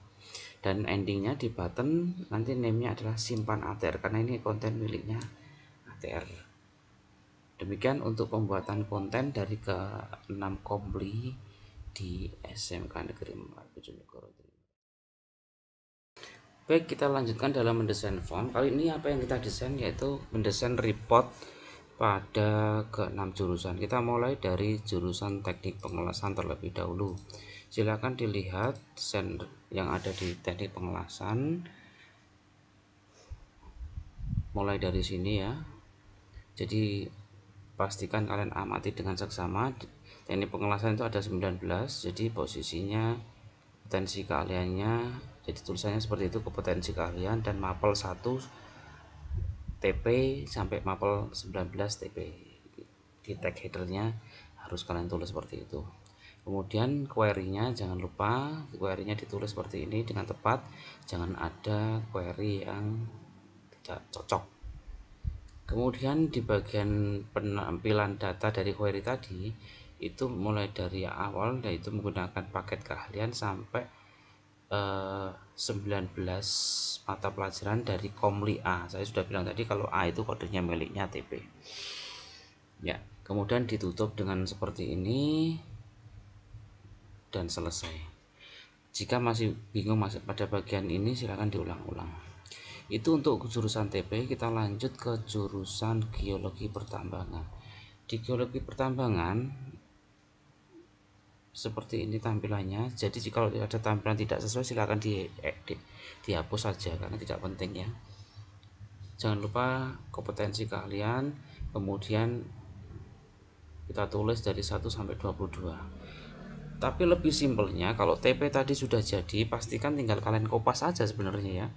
Dan endingnya di button nanti name-nya adalah simpan ATR karena ini konten miliknya ATR. Demikian untuk pembuatan konten dari ke-6 kompli di SMK Negeri 4 Bojonegoro. Baik, kita lanjutkan dalam mendesain form. Kali ini apa yang kita desain yaitu mendesain report pada ke-6 jurusan. Kita mulai dari jurusan teknik pengelasan terlebih dahulu. Silakan dilihat desain yang ada di teknik pengelasan. Mulai dari sini ya. Jadi pastikan kalian amati dengan seksama. Teknik pengelasan itu ada 19. Jadi posisinya potensi keahliannya, jadi tulisannya seperti itu, kompetensi keahlian, dan mapel 1 TP sampai mapel 19 TP. Di tag headernya harus kalian tulis seperti itu. Kemudian query-nya jangan lupa query-nya ditulis seperti ini dengan tepat, jangan ada query yang tidak cocok. Kemudian di bagian penampilan data dari query tadi itu mulai dari awal, yaitu menggunakan paket keahlian sampai 19 mata pelajaran dari Komli A. Saya sudah bilang tadi kalau A itu kodenya miliknya TP. Ya, kemudian ditutup dengan seperti ini dan selesai. Jika masih bingung masuk pada bagian ini silahkan diulang-ulang. Itu untuk jurusan TP. Kita lanjut ke jurusan geologi pertambangan. Di geologi pertambangan seperti ini tampilannya. Jadi jika ada tampilan tidak sesuai silahkan dihapus saja karena tidak penting ya. Jangan lupa kompetensi keahlian, kemudian kita tulis dari 1 sampai 22. Tapi lebih simpelnya kalau TP tadi sudah jadi, pastikan tinggal kalian kopas saja sebenarnya ya.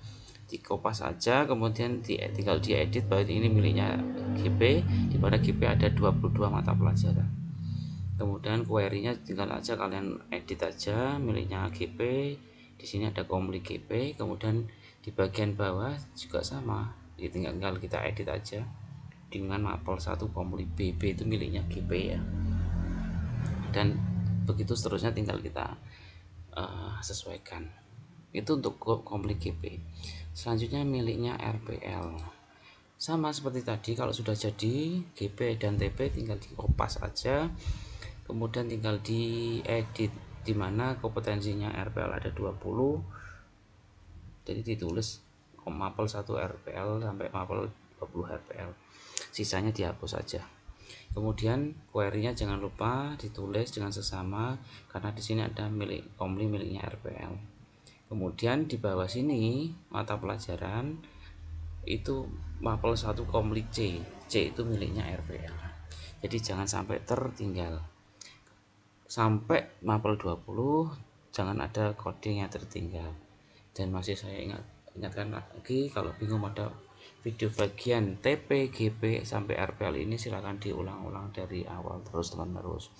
Dikopas saja, kemudian tinggal diedit bahwa ini miliknya GP, di mana GP ada 22 mata pelajaran. Kemudian query-nya tinggal aja kalian edit aja miliknya GP. Di sini ada Komli GP, kemudian di bagian bawah juga sama, tinggal kita edit aja dengan mapel 1 Komli BB itu miliknya GP ya. Dan begitu seterusnya tinggal kita sesuaikan. Itu untuk Komli GP. Selanjutnya miliknya RPL. Sama seperti tadi, kalau sudah jadi GP dan TP tinggal dikopas aja. Kemudian tinggal diedit di mana kompetensinya RPL ada 20. Jadi ditulis mapel 1 RPL sampai mapel 20 RPL. Sisanya dihapus saja. Kemudian query-nya jangan lupa ditulis dengan sesama karena di sini ada milik Komli miliknya RPL. Kemudian di bawah sini mata pelajaran itu mapel 1 Komli C. C itu miliknya RPL. Jadi jangan sampai tertinggal. Sampai mapel 20 jangan ada coding yang tertinggal. Dan masih saya ingatkan lagi, kalau bingung pada video bagian TP, GP sampai RPL ini silahkan diulang-ulang dari awal terus menerus.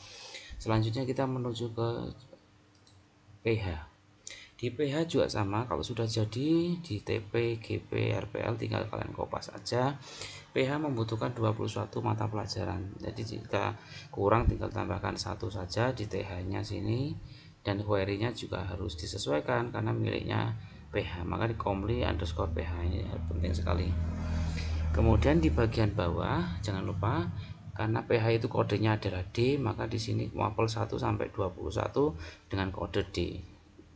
Selanjutnya kita menuju ke PH. Di PH juga sama, kalau sudah jadi di TP, GP, RPL tinggal kalian kopas aja. PH membutuhkan 21 mata pelajaran. Jadi jika kurang tinggal tambahkan 1 saja di TH-nya sini, dan query-nya juga harus disesuaikan karena miliknya PH. Maka di Komli underscore PH ini penting sekali. Kemudian di bagian bawah jangan lupa karena PH itu kodenya adalah D, maka di sini mapel 1 sampai 21 dengan kode D.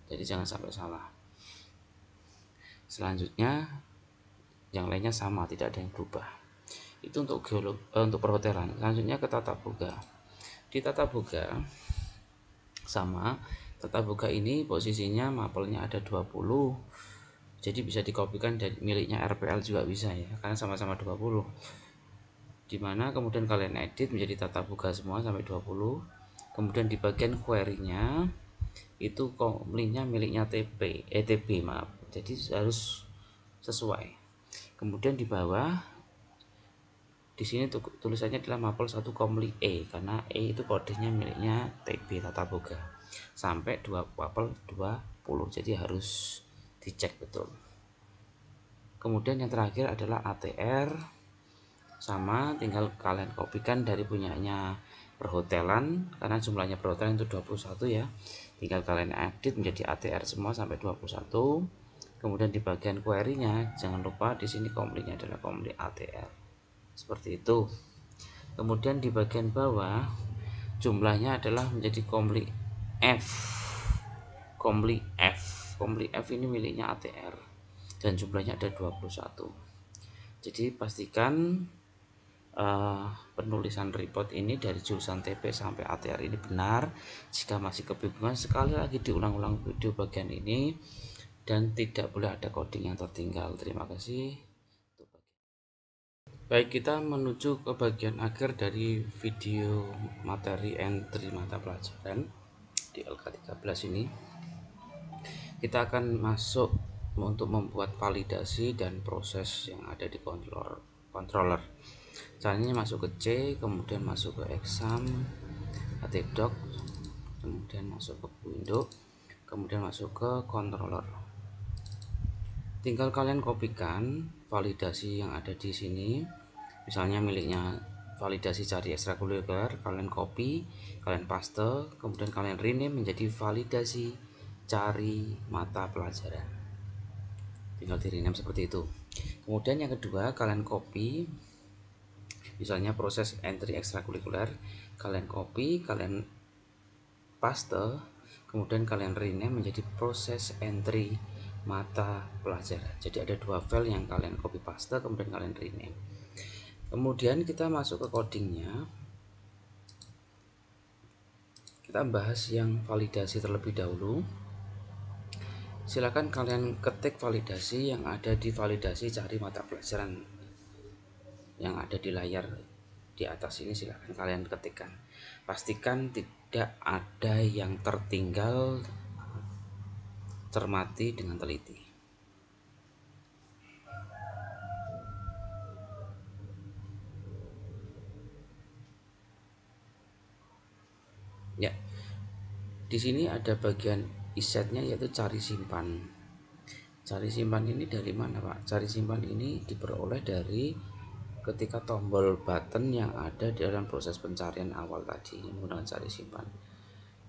Jadi jangan sampai salah. Selanjutnya yang lainnya sama, tidak ada yang berubah. Itu untuk untuk perhotelan. Selanjutnya ke tata boga. Di tata boga sama, tata boga ini posisinya mapelnya ada 20. Jadi bisa dikopikan dari miliknya RPL juga bisa ya, karena sama-sama 20. dimana kemudian kalian edit menjadi tata boga semua sampai 20. Kemudian di bagian query-nya itu komlinya miliknya TB maaf, jadi harus sesuai. Kemudian di bawah di sini tulisannya adalah mapel 1 komli E, karena E itu kodenya miliknya TB tata boga sampai 2 mapel 20, jadi harus dicek betul. Kemudian yang terakhir adalah ATR, sama tinggal kalian kopikan dari punyanya perhotelan, karena jumlahnya perhotelan itu 21 ya, tinggal kalian edit menjadi ATR semua sampai 21. Kemudian di bagian query-nya jangan lupa di sini komlinya adalah komli ATR, seperti itu. Kemudian di bagian bawah jumlahnya adalah menjadi komli F. Komli F ini miliknya ATR dan jumlahnya ada 21. Jadi pastikan penulisan report ini dari jurusan TP sampai ATR ini benar. Jika masih kebingungan, sekali lagi diulang-ulang video bagian ini dan tidak boleh ada coding yang tertinggal. Terima kasih. Baik, kita menuju ke bagian akhir dari video materi entry mata pelajaran di LK13 ini. Kita akan masuk untuk membuat validasi dan proses yang ada di controller. Caranya masuk ke C, kemudian masuk ke exam, doc, kemudian masuk ke window, kemudian masuk ke controller. Tinggal kalian kopikan validasi yang ada di sini, misalnya miliknya validasi cari ekstrakurikuler, kalian copy, kalian paste, kemudian kalian rename menjadi validasi cari mata pelajaran. Tinggal di rename seperti itu. Kemudian yang kedua, kalian copy, misalnya proses entry ekstrakurikuler, kalian copy, kalian paste, kemudian kalian rename menjadi proses entry mata pelajaran. Jadi ada dua file yang kalian copy paste, kemudian kalian rename. Kemudian kita masuk ke codingnya. Kita bahas yang validasi terlebih dahulu. Silakan kalian ketik validasi yang ada di validasi cari mata pelajaran yang ada di layar di atas ini, silakan kalian ketikkan. Pastikan tidak ada yang tertinggal, cermati dengan teliti. Ya, di sini ada bagian isetnya yaitu cari simpan. Cari simpan ini dari mana, Pak? Cari simpan ini diperoleh dari ketika tombol button yang ada di dalam proses pencarian awal tadi menggunakan cari simpan.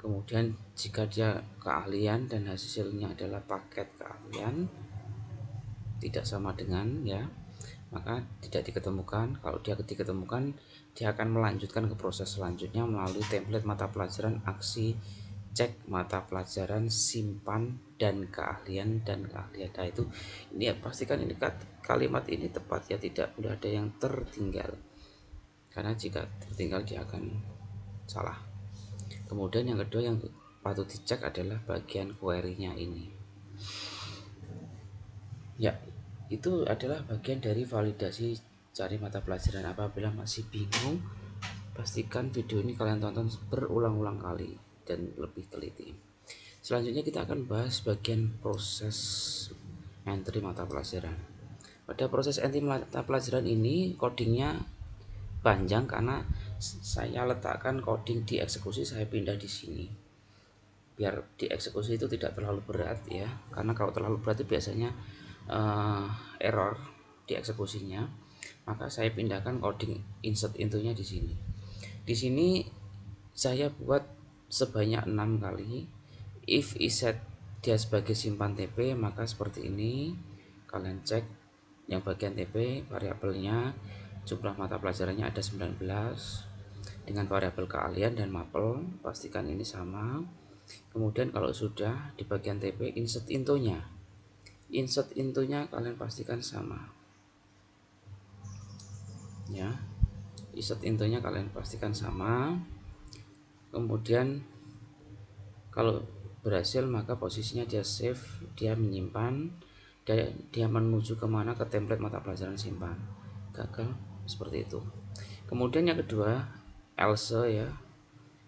Kemudian jika dia keahlian dan hasilnya adalah paket keahlian tidak sama dengan ya, maka tidak diketemukan. Kalau dia diketemukan, dia akan melanjutkan ke proses selanjutnya melalui template mata pelajaran aksi cek mata pelajaran simpan dan keahlian Nah itu ini ya, pastikan ini kalimat ini tepat ya, tidak boleh ada yang tertinggal, karena jika tertinggal dia akan salah. Kemudian yang kedua yang patut dicek adalah bagian query-nya ini ya, itu adalah bagian dari validasi cari mata pelajaran. Apabila masih bingung, pastikan video ini kalian tonton berulang-ulang kali dan lebih teliti. Selanjutnya kita akan bahas bagian proses entry mata pelajaran. Pada proses entry mata pelajaran ini codingnya panjang karena saya letakkan coding di eksekusi, saya pindah di sini biar di eksekusi itu tidak terlalu berat ya, karena kalau terlalu berat itu biasanya error di eksekusinya. Maka saya pindahkan coding insert intonya di sini. Di sini saya buat sebanyak 6 kali. If iset dia sebagai simpan TP, maka seperti ini. Kalian cek yang bagian TP, variabelnya jumlah mata pelajarannya ada 19 dengan variabel keahlian dan mapel, pastikan ini sama. Kemudian kalau sudah di bagian TP, insert intonya kalian pastikan sama ya, insert intonya kalian pastikan sama. Kemudian kalau berhasil maka posisinya dia save, dia menyimpan, dia menuju kemana, ke template mata pelajaran simpan. Gagal seperti itu. Kemudian yang kedua, else ya.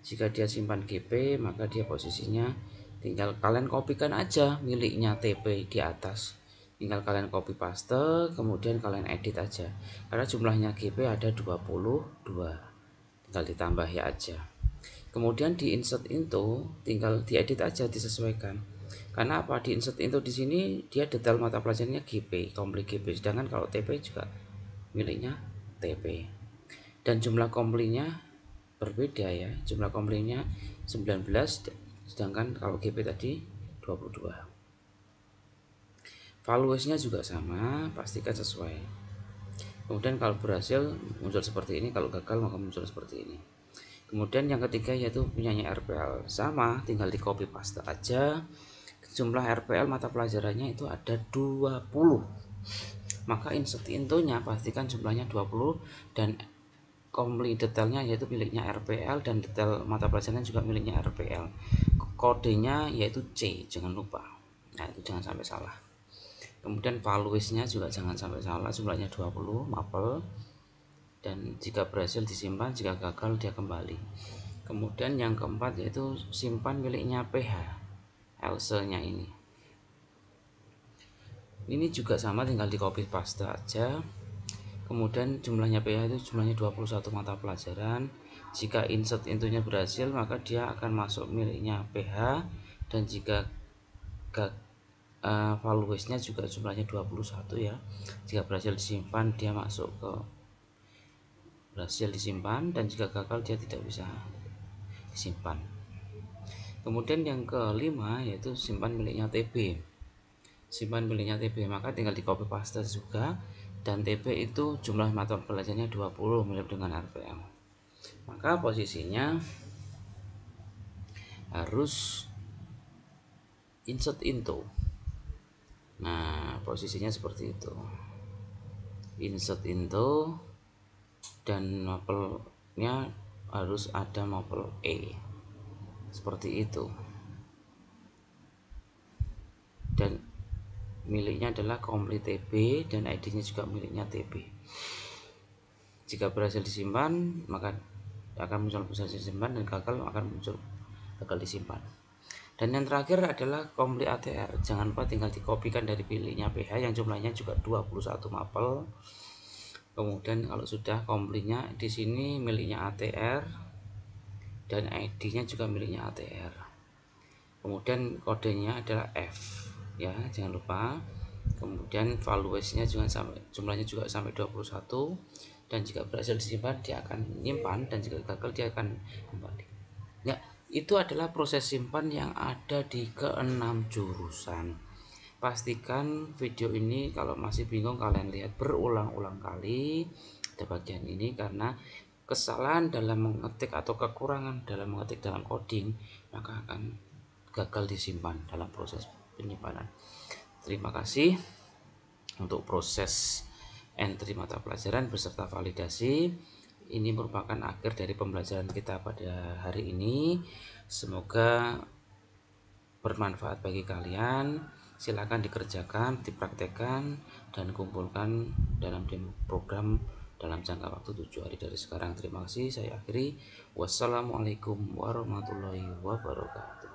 Jika dia simpan GP, maka dia posisinya tinggal kalian kopikan aja miliknya TP di atas. Tinggal kalian copy paste, kemudian kalian edit aja. Karena jumlahnya GP ada 22. Tinggal ditambah ya aja. Kemudian di insert into tinggal diedit aja, disesuaikan. Karena apa? Di insert into di sini dia detail mata pelajarannya GP, komplit GP. Sedangkan kalau TP juga miliknya TP. Dan jumlah komplinya berbeda ya. Jumlah komplinya 19, sedangkan kalau GP tadi 22. Valuesnya juga sama, pastikan sesuai. Kemudian kalau berhasil muncul seperti ini, kalau gagal maka muncul seperti ini. Kemudian yang ketiga yaitu punyanya RPL, sama tinggal di copy paste aja. Jumlah RPL mata pelajarannya itu ada 20. Maka insert into-nya pastikan jumlahnya 20 dan komplit detailnya yaitu miliknya RPL dan detail mata pelajaran juga miliknya RPL. Kodenya yaitu C, jangan lupa. Nah, itu jangan sampai salah. Kemudian valuesnya juga jangan sampai salah, jumlahnya 20 mapel. Dan jika berhasil disimpan, jika gagal dia kembali. Kemudian yang keempat yaitu simpan miliknya PH, else nya ini juga sama, tinggal di copy paste aja. Kemudian jumlahnya PH itu jumlahnya 21 mata pelajaran. Jika insert intunya berhasil maka dia akan masuk miliknya PH, dan jika valuesnya juga jumlahnya 21 ya. Jika berhasil disimpan dia masuk ke berhasil disimpan, dan jika gagal dia tidak bisa disimpan. Kemudian yang kelima yaitu simpan miliknya TB. Simpan miliknya TB maka tinggal di copy paste juga, dan TB itu jumlah mata pelajarannya 20 mirip dengan RPM. Maka posisinya harus insert into. Nah, posisinya seperti itu. Insert into dan mapelnya harus ada mapel E. Seperti itu. Dan miliknya adalah komplit TB dan ID-nya juga miliknya TB. Jika berhasil disimpan maka akan muncul berhasil disimpan, dan gagal akan muncul gagal disimpan. Dan yang terakhir adalah komplit ATR. Jangan lupa tinggal dikopikan dari miliknya PH yang jumlahnya juga 21 mapel. Kemudian kalau sudah komplitnya di sini miliknya ATR dan ID-nya juga miliknya ATR. Kemudian kodenya adalah F ya, jangan lupa. Kemudian valuesnya juga sampai jumlahnya juga sampai 21, dan jika berhasil disimpan dia akan menyimpan, dan jika gagal dia akan kembali. Ya, itu adalah proses simpan yang ada di ke-6 jurusan. Pastikan video ini kalau masih bingung kalian lihat berulang-ulang kali ada bagian ini, karena kesalahan dalam mengetik atau kekurangan dalam mengetik dalam coding maka akan gagal disimpan dalam proses penyimpanan. Terima kasih untuk proses entry mata pelajaran beserta validasi. Ini merupakan akhir dari pembelajaran kita pada hari ini. Semoga bermanfaat bagi kalian. Silakan dikerjakan, dipraktekkan, dan kumpulkan dalam program dalam jangka waktu 7 hari dari sekarang. Terima kasih, saya akhiri. Wassalamualaikum warahmatullahi wabarakatuh.